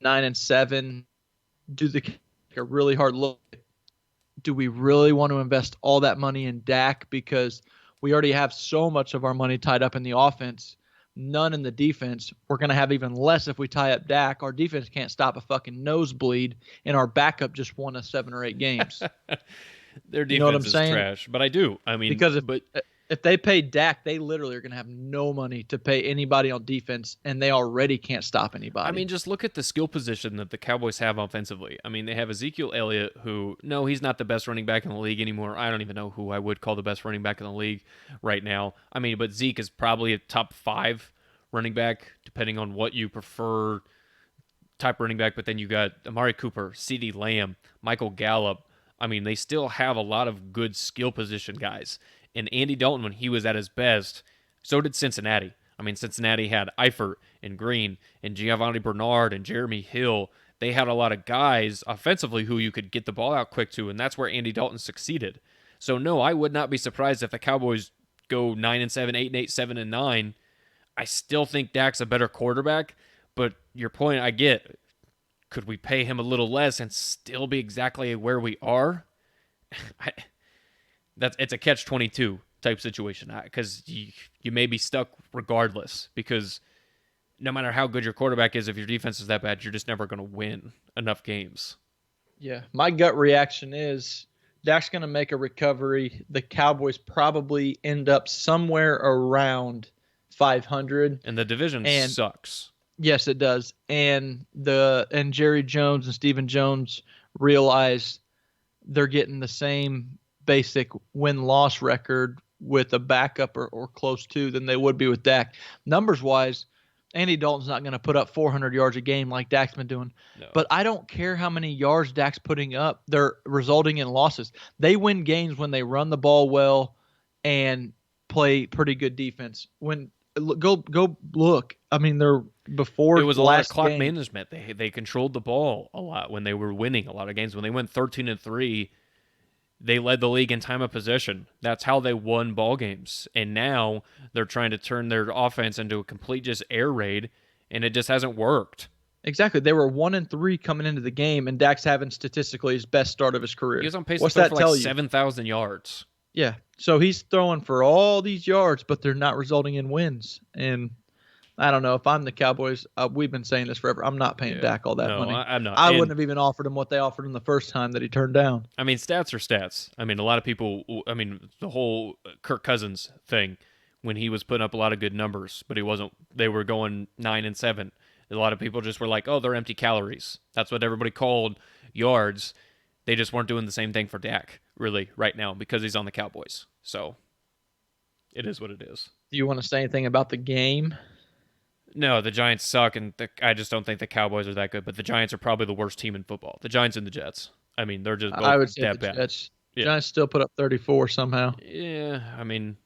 9-7, do the a really hard look. Do we really want to invest all that money in Dak because we already have so much of our money tied up in the offense, none in the defense? We're going to have even less if we tie up Dak. Our defense can't stop a fucking nosebleed, and our backup just won us 7 or 8 games. Their You know what defense I'm is saying? trash, but I do. I mean, Because but if they pay Dak, they literally are going to have no money to pay anybody on defense, and they already can't stop anybody. I mean, just look at the skill position that the Cowboys have offensively. I mean, they have Ezekiel Elliott, who, no, he's not the best running back in the league anymore. I don't even know who I would call the best running back in the league right now. I mean, but Zeke is probably a top 5 running back, depending on what you prefer type running back. But then you got Amari Cooper, CeeDee Lamb, Michael Gallup. I mean, they still have a lot of good skill position guys. And Andy Dalton, when he was at his best, so did Cincinnati. I mean, Cincinnati had Eifert and Green and Giovanni Bernard and Jeremy Hill. They had a lot of guys offensively who you could get the ball out quick to, and that's where Andy Dalton succeeded. So no, I would not be surprised if the Cowboys go 9-7, 8-8, 7-9. I still think Dak's a better quarterback, but your point I get. Could we pay him a little less and still be exactly where we are? I, it's a catch-22 type situation because you may be stuck regardless because no matter how good your quarterback is, if your defense is that bad, you're just never going to win enough games. Yeah, my gut reaction is Dak's going to make a recovery. The Cowboys probably end up somewhere around 500. And the division sucks. Yes, it does. And Jerry Jones and Stephen Jones realize they're getting the same basic win-loss record with a backup or close to than they would be with Dak. Numbers-wise, Andy Dalton's not going to put up 400 yards a game like Dak's been doing. No. But I don't care how many yards Dak's putting up. They're resulting in losses. They win games when they run the ball well and play pretty good defense. Go look. I mean, they're before it was a lot of clock game. management. They controlled the ball a lot when they were winning a lot of games. When they went 13-3, they led the league in time of possession. That's how they won ball games. And now they're trying to turn their offense into a complete just air raid, and it just hasn't worked. Exactly. They were 1-3 coming into the game, and Dak's having statistically his best start of his career. He was on pace to throw for like 7,000 yards. Yeah. So he's throwing for all these yards, but they're not resulting in wins. And I don't know. If I'm the Cowboys, we've been saying this forever. I'm not paying Dak all that money. I'm not. I wouldn't have even offered him what they offered him the first time that he turned down. I mean, stats are stats. I mean, a lot of people, the whole Kirk Cousins thing, when he was putting up a lot of good numbers, but he wasn't, they were going 9-7. A lot of people just were like, oh, they're empty calories. That's what everybody called yards. They just weren't doing the same thing for Dak, really, right now, because he's on the Cowboys. So, it is what it is. Do you want to say anything about the game? No, the Giants suck, and I just don't think the Cowboys are that good. But the Giants are probably the worst team in football. The Giants and the Jets. I mean, they're just both I would say that the bad. Jets. Yeah. Giants still put up 34 somehow. Yeah, I mean,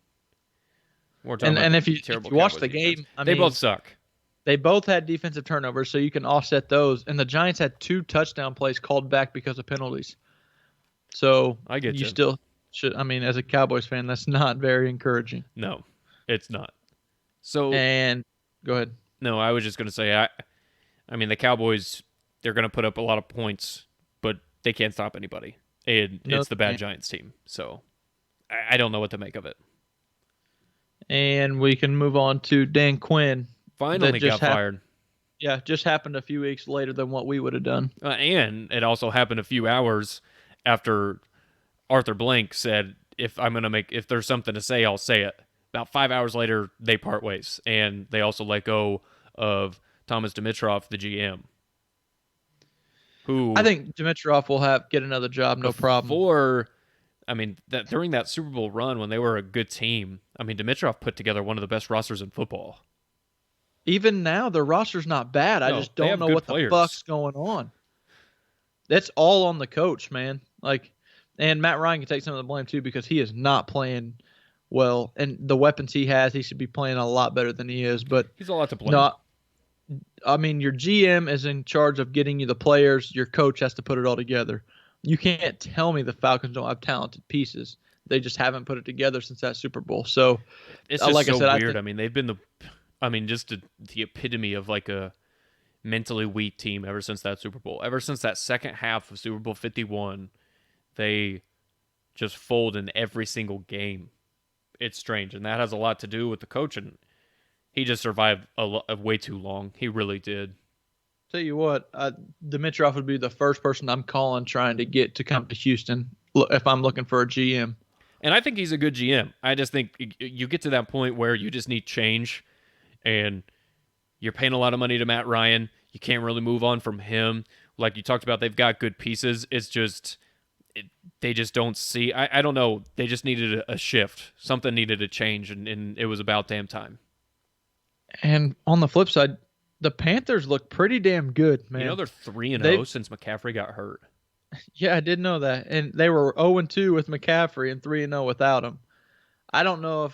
we're talking and about if you watch the game, they both suck. They both had defensive turnovers, so you can offset those. And the Giants had 2 touchdown plays called back because of penalties. So I get you. Still should. I mean, as a Cowboys fan, that's not very encouraging. No, it's not. So and go ahead. No, I was just going to say, I mean, the Cowboys, they're going to put up a lot of points, but they can't stop anybody. And it's the bad Giants team. So I don't know what to make of it. And we can move on to Dan Quinn. Finally got fired. Yeah, just happened a few weeks later than what we would have done. And it also happened a few hours after Arthur Blank said, if there's something to say, I'll say it. About 5 hours later, they part ways. And they also let go of Thomas Dimitroff, the GM. Who I think Dimitroff will get another job, no problem. During that Super Bowl run when they were a good team, Dimitroff put together one of the best rosters in football. Even now, their roster's not bad. I just don't know what the fuck's going on. That's all on the coach, man. And Matt Ryan can take some of the blame too because he is not playing well. And the weapons he has, he should be playing a lot better than he is. But he's a lot to blame. No, your GM is in charge of getting you the players. Your coach has to put it all together. You can't tell me the Falcons don't have talented pieces. They just haven't put it together since that Super Bowl. So it's just like so weird. They've been just the epitome of like a mentally weak team ever since that Super Bowl. Ever since that second half of Super Bowl 51, they just fold in every single game. It's strange, and that has a lot to do with the coach, and he just survived way too long. He really did. Tell you what, Dimitroff would be the first person I'm calling trying to get to come to Houston if I'm looking for a GM. And I think he's a good GM. I just think you get to that point where you just need change, and you're paying a lot of money to Matt Ryan. You can't really move on from him. Like you talked about, they've got good pieces. It's just they just don't see. I don't know. They just needed a shift. Something needed to change, and it was about damn time. And on the flip side, the Panthers look pretty damn good, man. They're 3-0 since McCaffrey got hurt. Yeah, I did know that. And they were 0-2 with McCaffrey and 3-0 without him. I don't know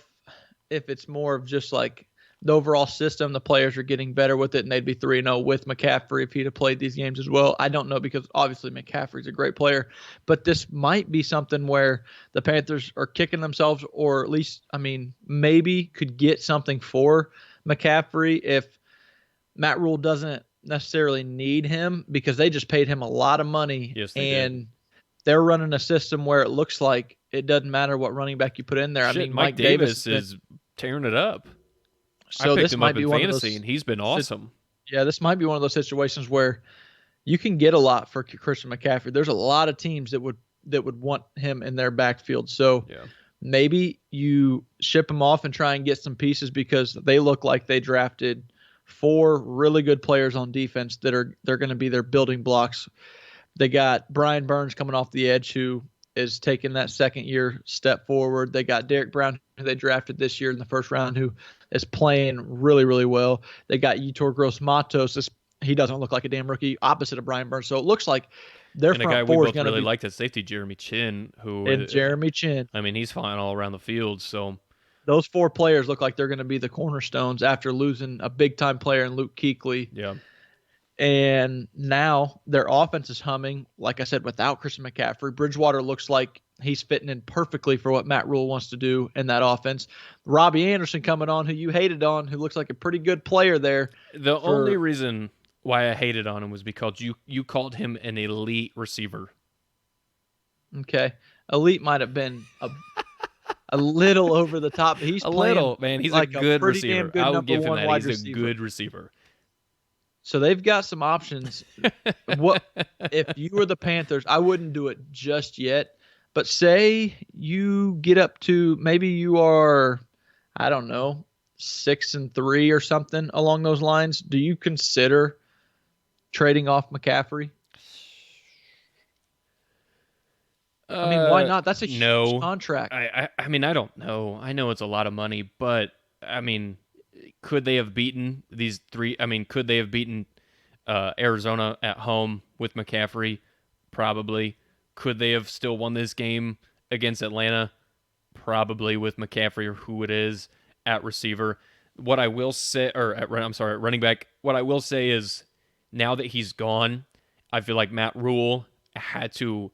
if it's more of just like the overall system, the players are getting better with it, and they'd be 3-0 with McCaffrey if he'd have played these games as well. I don't know because obviously McCaffrey's a great player, but this might be something where the Panthers are kicking themselves, or at least, I mean, maybe could get something for McCaffrey if Matt Rule doesn't necessarily need him because they just paid him a lot of money, Yes, they did. and they're running a system where it looks like it doesn't matter what running back you put in there. I Shit, mean, Mike Mike Davis has Davis been is tearing it up. I so picked this him up might in be one of fantasy, those and he's been awesome. yeah, this might be one of those situations where you can get a lot for Christian McCaffrey. There's a lot of teams that would want him in their backfield. So Yeah. maybe you ship him off and try and get some pieces because they look like they drafted 4 really good players on defense they're going to be their building blocks. They got Brian Burns coming off the edge who is taking that second year step forward. They got Derek Brown who they drafted this year in the first round who is playing really, really well. They got Yetur Gross-Matos. He doesn't look like a damn rookie opposite of Brian Burns. So it looks like their And a guy front we four is both going to really be liked at safety, Jeremy Chin, and who, Jeremy Chin. I mean, he's flying all around the field. So, Those 4 players look like they're going to be the cornerstones after losing a big-time player in Luke Kuechly. yeah. And now their offense is humming, like I said, without Christian McCaffrey. Bridgewater looks like he's fitting in perfectly for what Matt Rule wants to do in that offense. Robbie Anderson coming on, who you hated on, who looks like a pretty good player there. The only reason why I hated on him was because you called him an elite receiver. Okay. Elite might have been a little over the top. But he's A playing little, man. He's like a good pretty damn receiver. good I'll number give him one that. wide He's a receiver. good receiver. So they've got some options. What if you were the Panthers? I wouldn't do it just yet. But say you get up to maybe you are, I don't know, 6-3 or something along those lines. Do you consider trading off McCaffrey? I mean, why not? That's a huge No. contract. I mean, I don't know. I know it's a lot of money, but I mean, could they have beaten these 3? I mean, could they have beaten Arizona at home with McCaffrey? Probably. Could they have still won this game against Atlanta? Probably with McCaffrey or who it is at receiver. What I will say, or at running back. What I will say is, now that he's gone, I feel like Matt Rule had to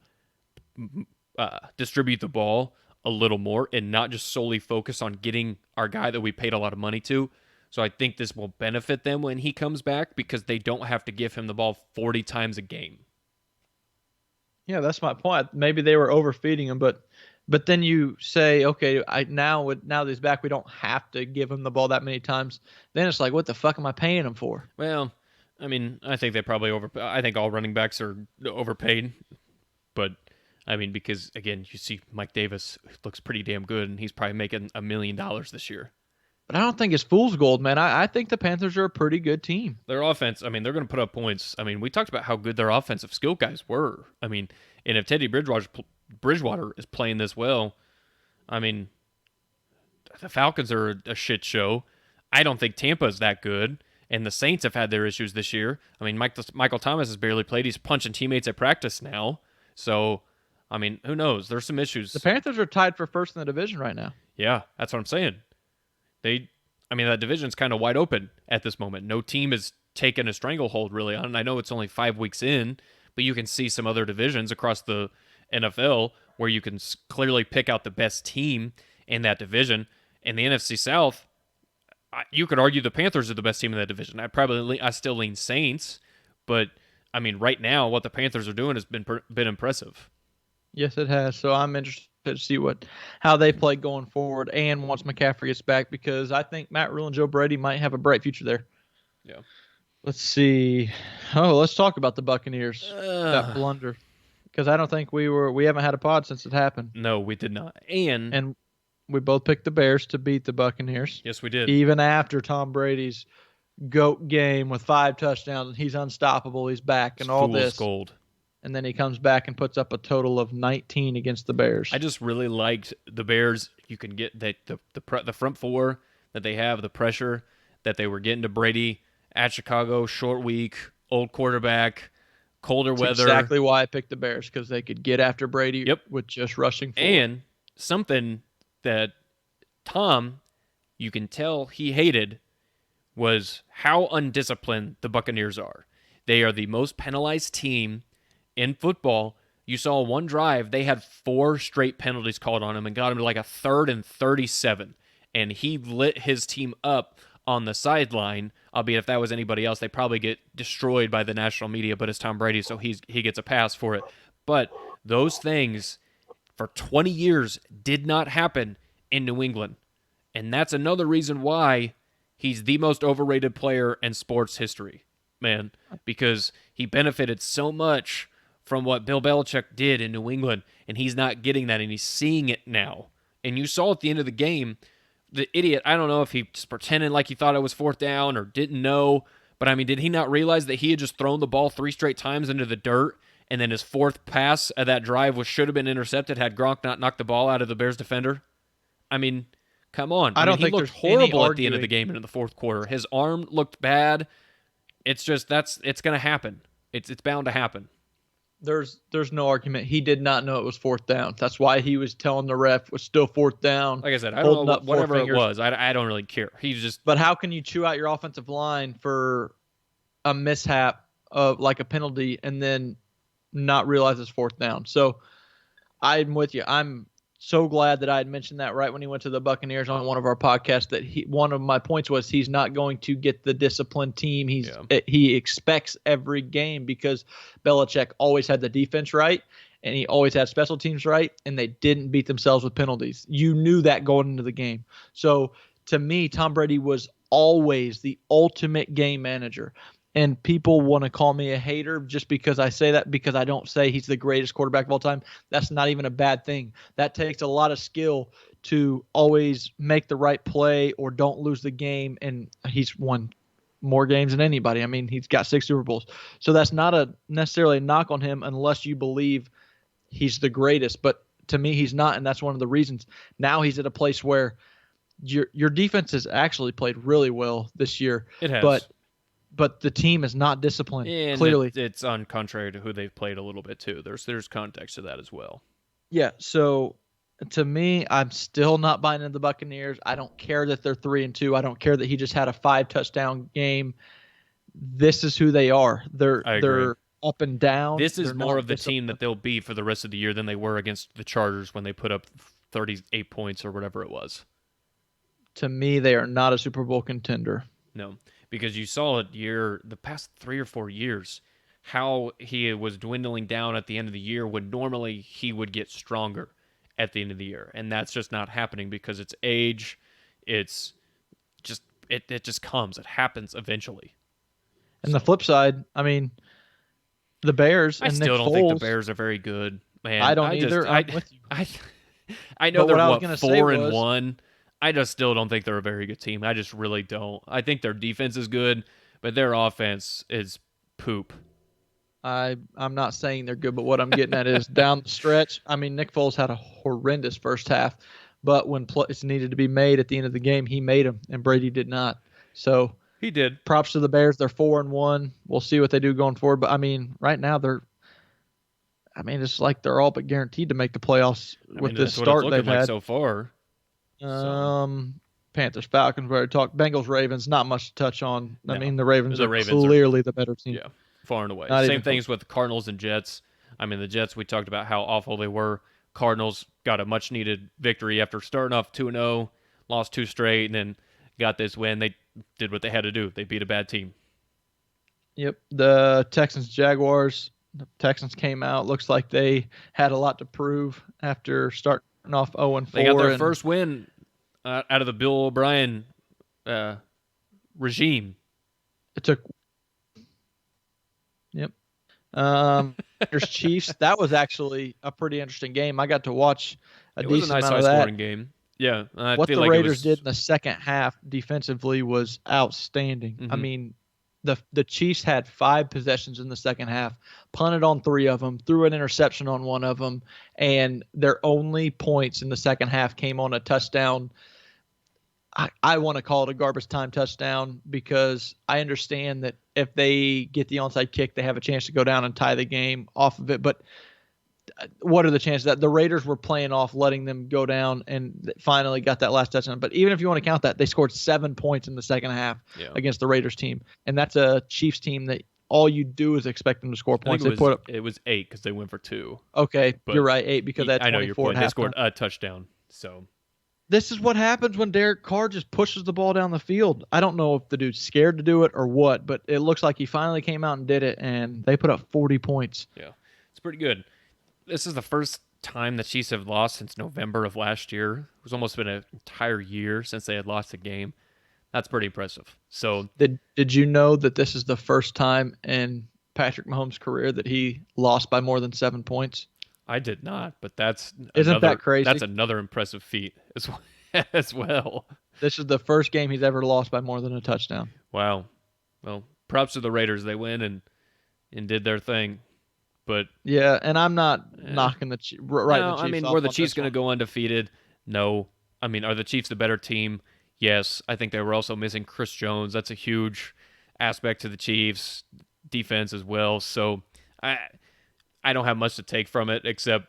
distribute the ball a little more and not just solely focus on getting our guy that we paid a lot of money to. So I think this will benefit them when he comes back because they don't have to give him the ball 40 times a game. Yeah, that's my point. Maybe they were overfeeding him, but then you say, okay, now that he's back, we don't have to give him the ball that many times. Then it's like, what the fuck am I paying him for? Well, I mean, I think they probably I think all running backs are overpaid, but I mean, because again, you see Mike Davis looks pretty damn good, and he's probably making $1 million this year. But I don't think it's fool's gold, man. I think the Panthers are a pretty good team. Their offense, I mean, they're going to put up points. I mean, we talked about how good their offensive skill guys were. I mean, and if Teddy Bridgewater is playing this well, I mean, the Falcons are a shit show. I don't think Tampa's that good, and the Saints have had their issues this year. I mean, Michael Thomas has barely played. He's punching teammates at practice now. So, I mean, who knows? There's some issues. The Panthers are tied for first in the division right now. Yeah, that's what I'm saying. That division's kind of wide open at this moment. No team has taken a stranglehold really on it. I know it's only 5 weeks in, but you can see some other divisions across the NFL where you can clearly pick out the best team in that division. In the NFC South, you could argue the Panthers are the best team in that division. I still lean Saints, but I mean, right now, what the Panthers are doing has been impressive. Yes, it has. So I'm interested to see how they play going forward and once McCaffrey gets back because I think Matt Rule and Joe Brady might have a bright future there. Yeah. Let's see. Let's talk about the Buccaneers. That blunder. Because I don't think we haven't had a pod since it happened. No, we did not. And we both picked the Bears to beat the Buccaneers. Yes, we did. Even after Tom Brady's GOAT game with 5 touchdowns and he's unstoppable, he's back and all this. Gold. And then he comes back and puts up a total of 19 against the Bears. I just really liked the Bears. You can get that the front four that they have, the pressure that they were getting to Brady at Chicago, short week, old quarterback, colder weather. Exactly why I picked the Bears, because they could get after Brady with just rushing forward. And something that Tom, you can tell he hated, was how undisciplined the Buccaneers are. They are the most penalized team in football. You saw one drive, they had 4 straight penalties called on him and got him to like a 3rd and 37. And he lit his team up on the sideline, albeit if that was anybody else, they probably get destroyed by the national media, but it's Tom Brady, so he gets a pass for it. But those things for 20 years did not happen in New England. And that's another reason why he's the most overrated player in sports history, man, because he benefited so much from what Bill Belichick did in New England, and he's not getting that, and he's seeing it now. And you saw at the end of the game, the idiot, I don't know if he just pretended like he thought it was 4th down or didn't know, but I mean, did he not realize that he had just thrown the ball 3 straight times into the dirt, and then his 4th pass of that drive should have been intercepted had Gronk not knocked the ball out of the Bears defender? I mean, come on. I don't he think looked there's any horrible at the end of the arguing. game and in the 4th quarter. His arm looked bad. It's just it's going to happen. It's bound to happen. There's no argument. He did not know it was 4th down. That's why he was telling the ref it was still 4th down. Like I said, I holding don't know up whatever four it fingers. was. I don't really care. He's just But how can you chew out your offensive line for a mishap of like a penalty and then not realize it's 4th down? So I'm with you. I'm so glad that I had mentioned that right when he went to the Buccaneers on one of our podcasts, that one of my points was he's not going to get the disciplined team he expects every game, because Belichick always had the defense right and he always had special teams right, and they didn't beat themselves with penalties. You knew that going into the game. So to me, Tom Brady was always the ultimate game manager. And people want to call me a hater just because I say that, because I don't say he's the greatest quarterback of all time. That's not even a bad thing. That takes a lot of skill to always make the right play or don't lose the game. And he's won more games than anybody. I mean, he's got 6 Super Bowls. So that's not a necessarily a knock on him unless you believe he's the greatest. But to me, he's not, and that's one of the reasons. Now he's at a place where your defense has actually played really well this year. it has. But the team is not disciplined, And clearly. it's on contrary to who they've played a little bit too. There's context to that as well. Yeah, so to me, I'm still not buying into the Buccaneers. I don't care that they're 3-2. I don't care that he just had a 5-touchdown game. This is who they are. They're up and down. This is They're more not of the team disciplined. that they'll be for the rest of the year than they were against the Chargers when they put up 38 points or whatever it was. To me, they are not a Super Bowl contender. No, because you saw it the past 3 or 4 years, how he was dwindling down at the end of the year when normally he would get stronger at the end of the year. And that's just not happening because it's age. It's just, it just comes. It happens eventually. And the flip side, I mean, the Bears I and still Nick don't Foles, think the Bears are very good, man. I don't either. I'm with you. I know But they're what I was gonna say 4-1. I just still don't think they're a very good team. I just really don't. I think their defense is good, but their offense is poop. I'm not saying they're good, but what I'm getting at is down the stretch. I mean, Nick Foles had a horrendous first half, but when plays needed to be made at the end of the game, he made them, and Brady did not. So He did. props to the Bears. They're 4-1. We'll see what they do going forward. But I mean, right now it's like they're all but guaranteed to make the playoffs with this that's what it's start looking they've like had. so far. Panthers, Falcons, we already talked. Bengals, Ravens, not much to touch on. I No. mean, the Ravens are Ravens clearly the better team. Yeah, far and away. Not Same even things with the Cardinals and Jets. I mean, the Jets, we talked about how awful they were. Cardinals got a much-needed victory after starting off 2-0, lost 2 straight, and then got this win. They did what they had to do. They beat a bad team. Yep. The Texans, Jaguars. The Texans came out. Looks like they had a lot to prove after starting off 0-4. They got their first win out of the Bill O'Brien regime. It took. Yep. Raiders Chiefs. That was actually a pretty interesting game. I got to watch a It was a decent nice amount of that. high-scoring game. Yeah, I What feel the like Raiders did in the second half defensively was outstanding. I Mhm. mean, the Chiefs had 5 possessions in the second half, punted on 3 of them, threw an interception on 1 of them, and their only points in the second half came on a touchdown. I want to call it a garbage time touchdown because I understand that if they get the onside kick, they have a chance to go down and tie the game off of it. But what are the chances that the Raiders were playing off, letting them go down, and finally got that last touchdown? But even if you want to count that, they scored 7 points in the second half Yeah. against the Raiders team, and that's a Chiefs team that all you do is expect them to score I think points. They put up it was 8 because they went for 2. okay, you're But right, 8 because they had I know your 24 point. They at scored halftime. a touchdown. So This is what happens when Derek Carr just pushes the ball down the field. I don't know if the dude's scared to do it or what, but it looks like he finally came out and did it, and they put up 40 points. yeah, it's pretty good. This is the first time the Chiefs have lost since November of last year. It was almost been an entire year since they had lost a game. That's pretty impressive. So Did you know that this is the first time in Patrick Mahomes' career that he lost by more than 7 points? I did not, but that's Isn't that that's crazy? another impressive feat as well. As well. This is the first game he's ever lost by more than a touchdown. Wow. Well, props to the Raiders. They win and did their thing. But Yeah, and I'm not eh, knocking writing the no, I Chiefs mean, were off the on Chiefs this going to one. go undefeated? No. I mean, are the Chiefs the better team? Yes. I think they were also missing Chris Jones. That's a huge aspect to the Chiefs defense as well. So I I don't have much to take from it except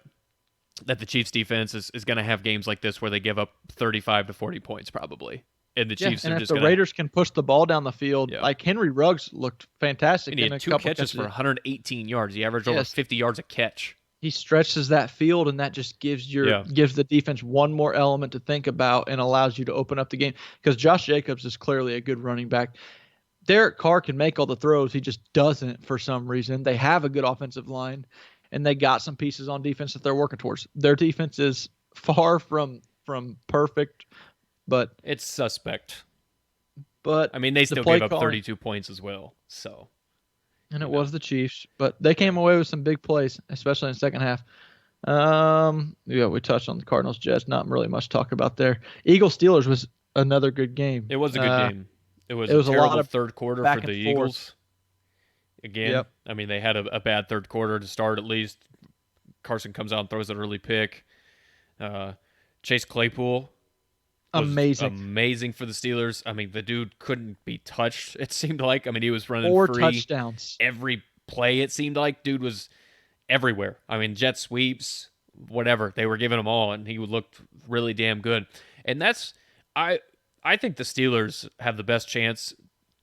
that the Chiefs defense is going to have games like this where they give up 35 to 40 points probably. And the Yeah, Chiefs and are if just the going to Raiders can push the ball down the field, yeah. like Henry Ruggs looked And fantastic he in had a 2 couple catches for catches. 118 yards. He averaged over Yes, 50 yards a catch. he stretches that field, and that just Yeah. gives the defense one more element to think about and allows you to open up the game. Because Josh Jacobs is clearly a good running back. Derek Carr can make all the throws. He just doesn't for some reason. They have a good offensive line, and they got some pieces on defense that they're working towards. Their defense is far from perfect, but It's suspect. but I mean, they the still play gave up calling, 32 points as well. So, and you it know. was the Chiefs, but they Yeah. came away with some big plays, especially in the second half. Yeah, we touched on the Cardinals Jets. Not really much to talk about there. Eagles Steelers was another good game. It was a good game. It was It a was a lot terrible of third quarter for back the and forth. Eagles. Again, Yep, I mean, they had a bad third quarter to start at least. Carson comes out and throws an early pick. Uh, Chase Claypool was amazing. amazing for the Steelers. I mean, the dude couldn't be touched, it seemed like. I mean, he was running 4 free touchdowns. every play, it seemed like. Dude was everywhere. I mean, jet sweeps, whatever. They were giving him all, and he looked really damn good. And that's I I think the Steelers have the best chance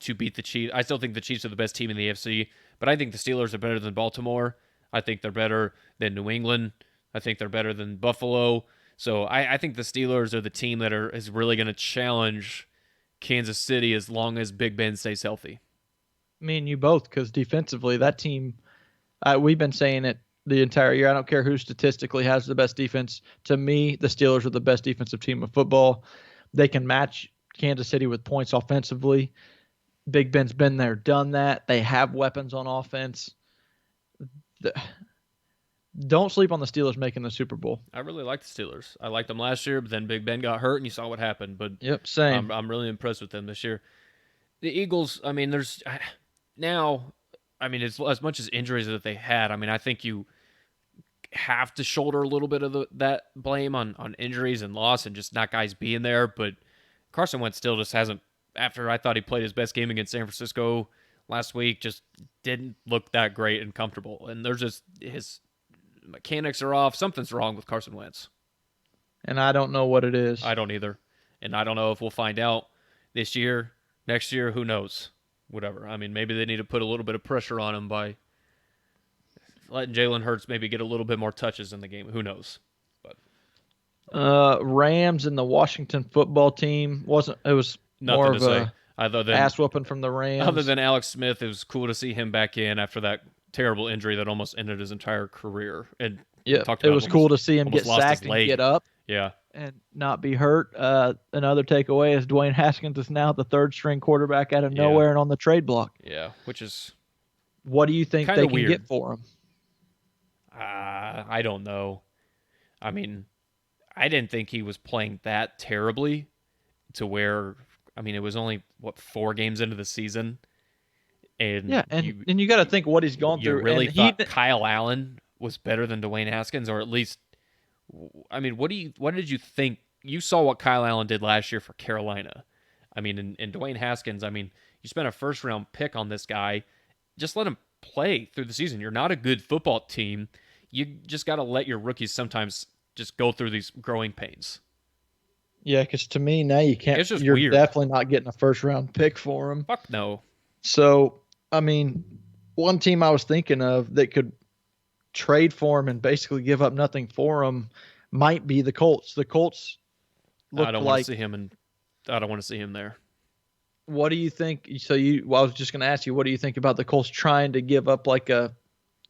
to beat the Chiefs. I still think the Chiefs are the best team in the AFC, but I think the Steelers are better than Baltimore. I think they're better than New England. I think they're better than Buffalo. So I think the Steelers are the team that is really going to challenge Kansas City as long as Big Ben stays healthy. Me and you both, because defensively, that team, we've been saying it the entire year. I don't care who statistically has the best defense. To me, the Steelers are the best defensive team of football. They can match Kansas City with points offensively. Big Ben's been there, done that. They have weapons on offense. The, don't sleep on the Steelers making the Super Bowl. I really like the Steelers. I liked them last year, but then Big Ben got hurt, and you saw what happened. But Yep, same. I'm really impressed with them this year. The Eagles, I mean, there's now, I mean, as much as injuries that they had, I mean, I think you have to shoulder a little bit of that blame on injuries and loss and just not guys being there. But Carson Wentz still just hasn't. After I thought he played his best game against San Francisco last week, just didn't look that great and comfortable. And there's just his mechanics are off. Something's wrong with Carson Wentz. And I don't know what it is. I don't either, and I don't know if we'll find out this year, next year. Who knows? Whatever. I mean, maybe they need to put a little bit of pressure on him by letting Jalen Hurts maybe get a little bit more touches in the game. Who knows? But Rams and the Washington football team wasn't. It was more nothing to of say a other than ass whooping from the other Rams. than Alex Smith. It was cool to see him back in after that terrible injury that almost ended his entire career. And we Yeah, talked it about was cool to see him almost get lost his sacked and get leg. up Yeah, and not be hurt. Another takeaway is Dwayne Haskins is now the third string quarterback out of yeah, nowhere and on the trade block. yeah. Which is What do you think kind they of can weird. get for him? I don't know. I mean, I didn't think he was playing that terribly to where, I mean, it was only, what, 4 games into the season? And Yeah, and you got to think what he's gone you through. really And he, thought Kyle Allen was better than Dwayne Haskins, or at least, I mean, what did you think? You saw what Kyle Allen did last year for Carolina. I mean, and Dwayne Haskins, I mean, you spent a first round pick on this guy. Just let him play through the season. You're not a good football team. you just got to let your rookies sometimes just go through these growing pains. Yeah, because to me now you can't. It's just You're weird. definitely not getting a first round pick for him. Fuck no. So I mean, one team I was thinking of that could trade for him and basically give up nothing for him might be the Colts. The Colts I look don't want to like. see him, and I don't want to see him there. What do you think? So well, I was just going to ask you, what do you think about the Colts trying to give up like a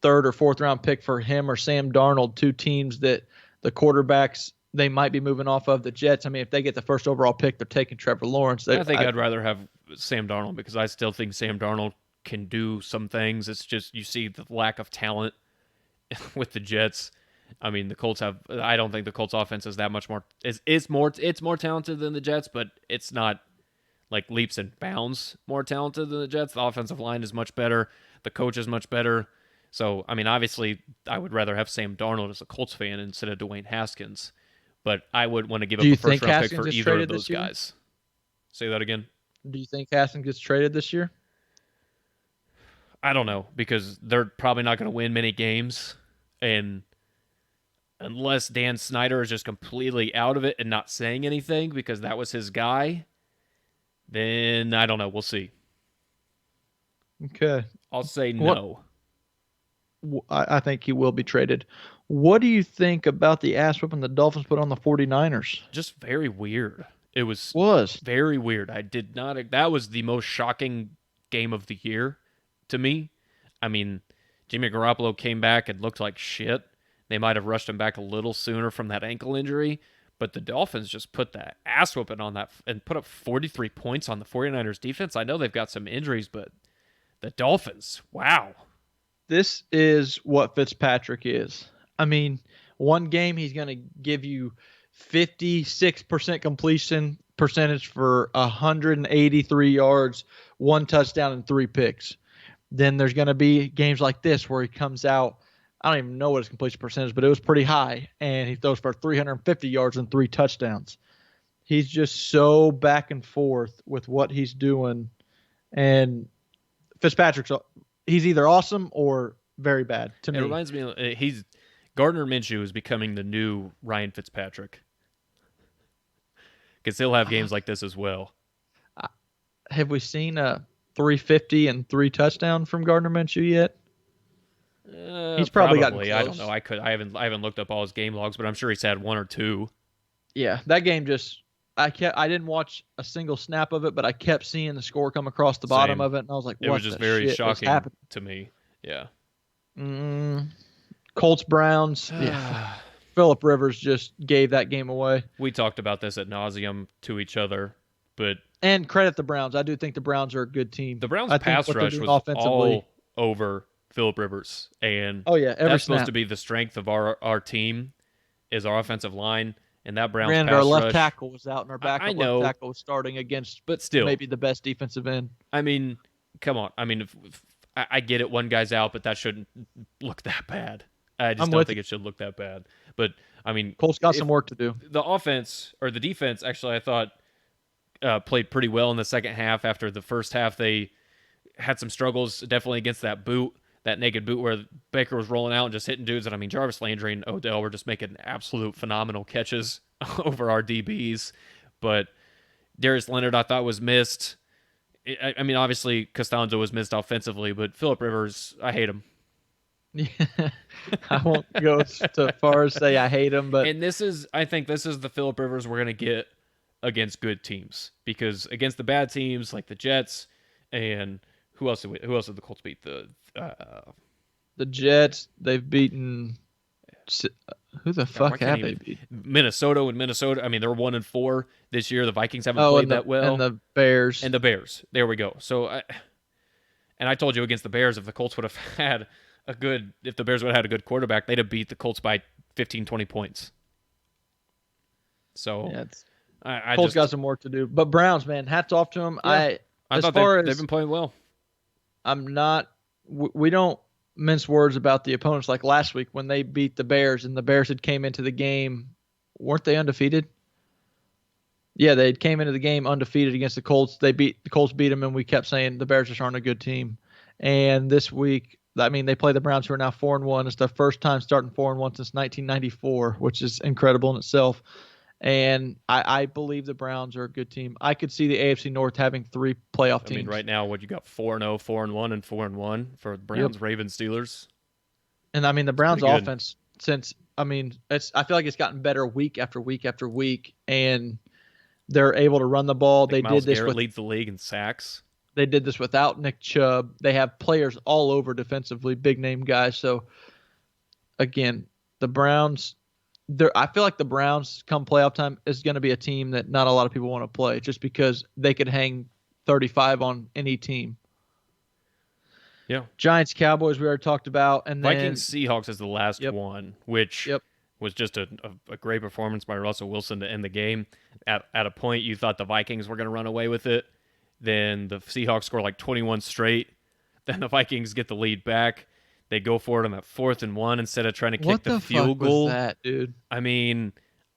third or fourth round pick for him or Sam Darnold, two teams that the quarterbacks they might be moving off of the Jets? I mean, if they get the first overall pick, they're taking Trevor Lawrence. I think I'd rather have Sam Darnold because I still think Sam Darnold can do some things. It's just you see the lack of talent with the Jets. I mean, the Colts have. I don't think the Colts offense is that much more. It's more talented than the Jets, but it's not like leaps and bounds more talented than the Jets. The offensive line is much better. The coach is much better. So, I mean, obviously, I would rather have Sam Darnold as a Colts fan instead of Dwayne Haskins. But I would want to give up Do you a first think round pick Haskins for gets either of traded those this year? guys. Say that again. Do you think Haskins gets traded this year? I don't know because they're probably not going to win many games. And unless Dan Snyder is just completely out of it and not saying anything because that was his guy, then I don't know. We'll see. Okay. I'll say What no. I think he will be traded. What do you think about the ass whipping the Dolphins put on the 49ers? Just very weird. It was Was. very weird. I did not. That was the most shocking game of the year to me. I mean, Jimmy Garoppolo came back and looked like shit. They might have rushed him back a little sooner from that ankle injury, but the Dolphins just put that ass whooping on that and put up 43 points on the 49ers defense. I know they've got some injuries, but the Dolphins, wow. This is what Fitzpatrick is. I mean, one game he's going to give you 56% completion percentage for 183 yards, one touchdown, and three picks. Then there's going to be games like this where he comes out. I don't even know what his completion percentage, but it was pretty high, and he throws for 350 yards and three touchdowns. He's just so back and forth with what he's doing, and he's either awesome or very bad to me. It reminds me, Gardner Minshew is becoming the new Ryan Fitzpatrick because he'll have games like this as well. Have we seen a 350 and three touchdown from Gardner Minshew yet? He's probably gotten close. I don't know. I haven't looked up all his game logs, but I'm sure he's had one or two. Yeah, that game just I didn't watch a single snap of it, but I kept seeing the score come across the bottom of it, and I was like, "What?" It was just very shocking to me. Yeah. Colts Browns. Yeah. Phillip Rivers just gave that game away. We talked about this ad nauseum to each other, but credit the Browns. I do think the Browns are a good team. The Browns' pass rush was all over Phillip Rivers, and that's supposed to be the strength of our team is our offensive line, and that Browns pass rush. Our left tackle was out, and our backup left tackle was starting against, but still, maybe the best defensive end. I mean, come on. I mean, if I get it, one guy's out, but that shouldn't look that bad. I just don't think it should look that bad. But I mean, Colts got some work to do. The offense or the defense, actually, I thought played pretty well in the second half. After the first half, they had some struggles, definitely against that naked boot where Baker was rolling out and just hitting dudes. And I mean, Jarvis Landry and Odell were just making absolute phenomenal catches over our DBs. But Darius Leonard, I thought, was missed. I mean, obviously, Costanzo was missed offensively, but Phillip Rivers, I hate him. Yeah, I won't go so far as say I hate him, but I think this is the Phillip Rivers we're gonna get against good teams, because against the bad teams like the Jets and who else did the Colts beat? The Jets. They've beaten. Who the fuck have they beat? Minnesota. I mean, they're 1-4 this year. The Vikings haven't played that well. And the Bears. There we go. So, I told you against the Bears, if the Colts would have had if the Bears would have had a good quarterback, they'd have beat the Colts by 15, 20 points. So, Colts got some work to do. But Browns, man, hats off to them. Yeah. I thought they've been playing well. We don't mince words about the opponents like last week when they beat the Bears, and the Bears had came into the game. Weren't they undefeated? Yeah, they came into the game undefeated against the Colts. The Colts beat them, and we kept saying the Bears just aren't a good team. And this week, I mean, they play the Browns, who are now 4-1. It's their first time starting 4-1 since 1994, which is incredible in itself. And I believe the Browns are a good team. I could see the AFC North having 3 playoff teams. I mean, right now, what you got? 4-0, 4-1, and 4-1 for Browns, Yep. Ravens, Steelers. And I mean, the Browns pretty good. offense, I feel like it's gotten better week after week after week, and they're able to run the ball. They Myles did this Garrett leads the league in sacks. They did this without Nick Chubb. They have players all over defensively, big name guys. So again, the Browns, I feel like the Browns come playoff time is going to be a team that not a lot of people want to play, just because they could hang 35 on any team. Yeah. Giants, Cowboys, we already talked about, and then Vikings, Seahawks is the last one, which was just a great performance by Russell Wilson to end the game. At a point, you thought the Vikings were going to run away with it. Then the Seahawks score like 21 straight. Then the Vikings get the lead back. They go for it on that 4th and 1 instead of trying to kick the field goal. What the fuck was that, dude? I mean,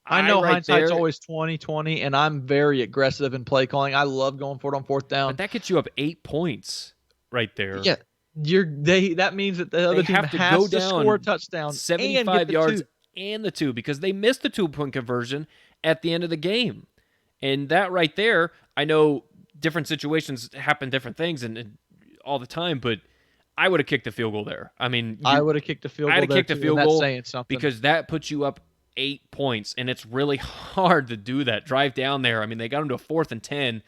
I know hindsight's always 20/20, and I'm very aggressive in play calling. I love going for it on 4th down. But that gets you up 8 points right there. Yeah, that means that the other team has to score a touchdown, 75 yards and the 2, because they missed the 2-point conversion at the end of the game. And that right there, I know different situations happen, different things, and all the time, but I would have kicked the field goal there. I mean, I would have kicked the field goal. I'd have kicked the field goal saying something, because that puts you up 8 points, and it's really hard to do that. Drive down there. I mean, they got him to a 4th and 10,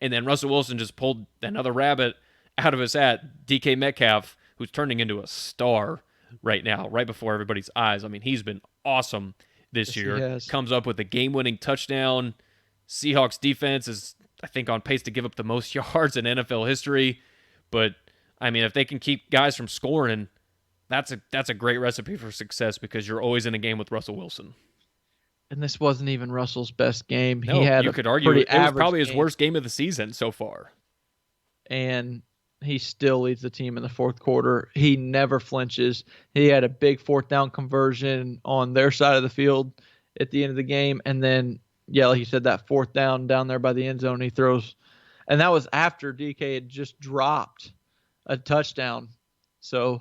and then Russell Wilson just pulled another rabbit out of his hat. DK Metcalf, who's turning into a star right now, right before everybody's eyes. I mean, he's been awesome this year. Comes up with a game-winning touchdown. Seahawks defense is, I think, on pace to give up the most yards in NFL history. But, I mean, if they can keep guys from scoring, that's a great recipe for success, because you're always in a game with Russell Wilson. And this wasn't even Russell's best game. No, he had you could argue it was probably his worst game of the season so far. And he still leads the team in the 4th quarter. He never flinches. He had a big 4th down conversion on their side of the field at the end of the game. And then, like you said, that 4th down there by the end zone, he throws. And that was after DK had just dropped a touchdown. So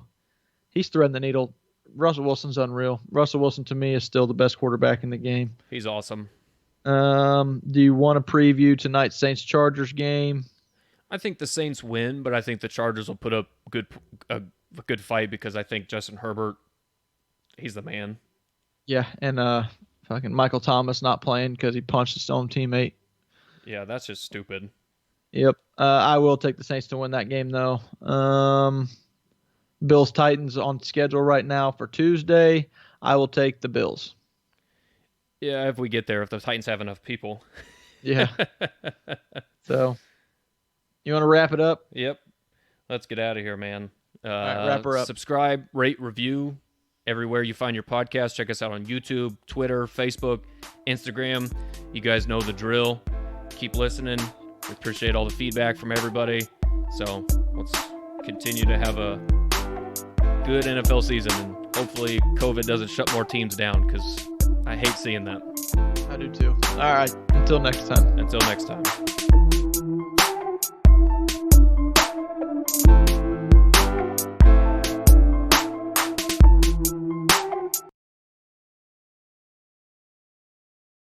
he's threading the needle. Russell Wilson's unreal. Russell Wilson, to me, is still the best quarterback in the game. He's awesome. Do you want to preview tonight's Saints-Chargers game? I think the Saints win, but I think the Chargers will put up a good fight, because I think Justin Herbert, he's the man. Yeah, and fucking Michael Thomas not playing because he punched his own teammate. Yeah, that's just stupid. Yep. I will take the Saints to win that game, though. Bills-Titans on schedule right now for Tuesday. I will take the Bills. Yeah, if we get there, if the Titans have enough people. Yeah. So, you want to wrap it up? Yep. Let's get out of here, man. All right, wrap her up. Subscribe, rate, review everywhere you find your podcast. Check us out on YouTube, Twitter, Facebook, Instagram. You guys know the drill. Keep listening. We appreciate all the feedback from everybody. So let's continue to have a good NFL season, and hopefully COVID doesn't shut more teams down, because I hate seeing that. I do too. All right. Until next time. Until next time.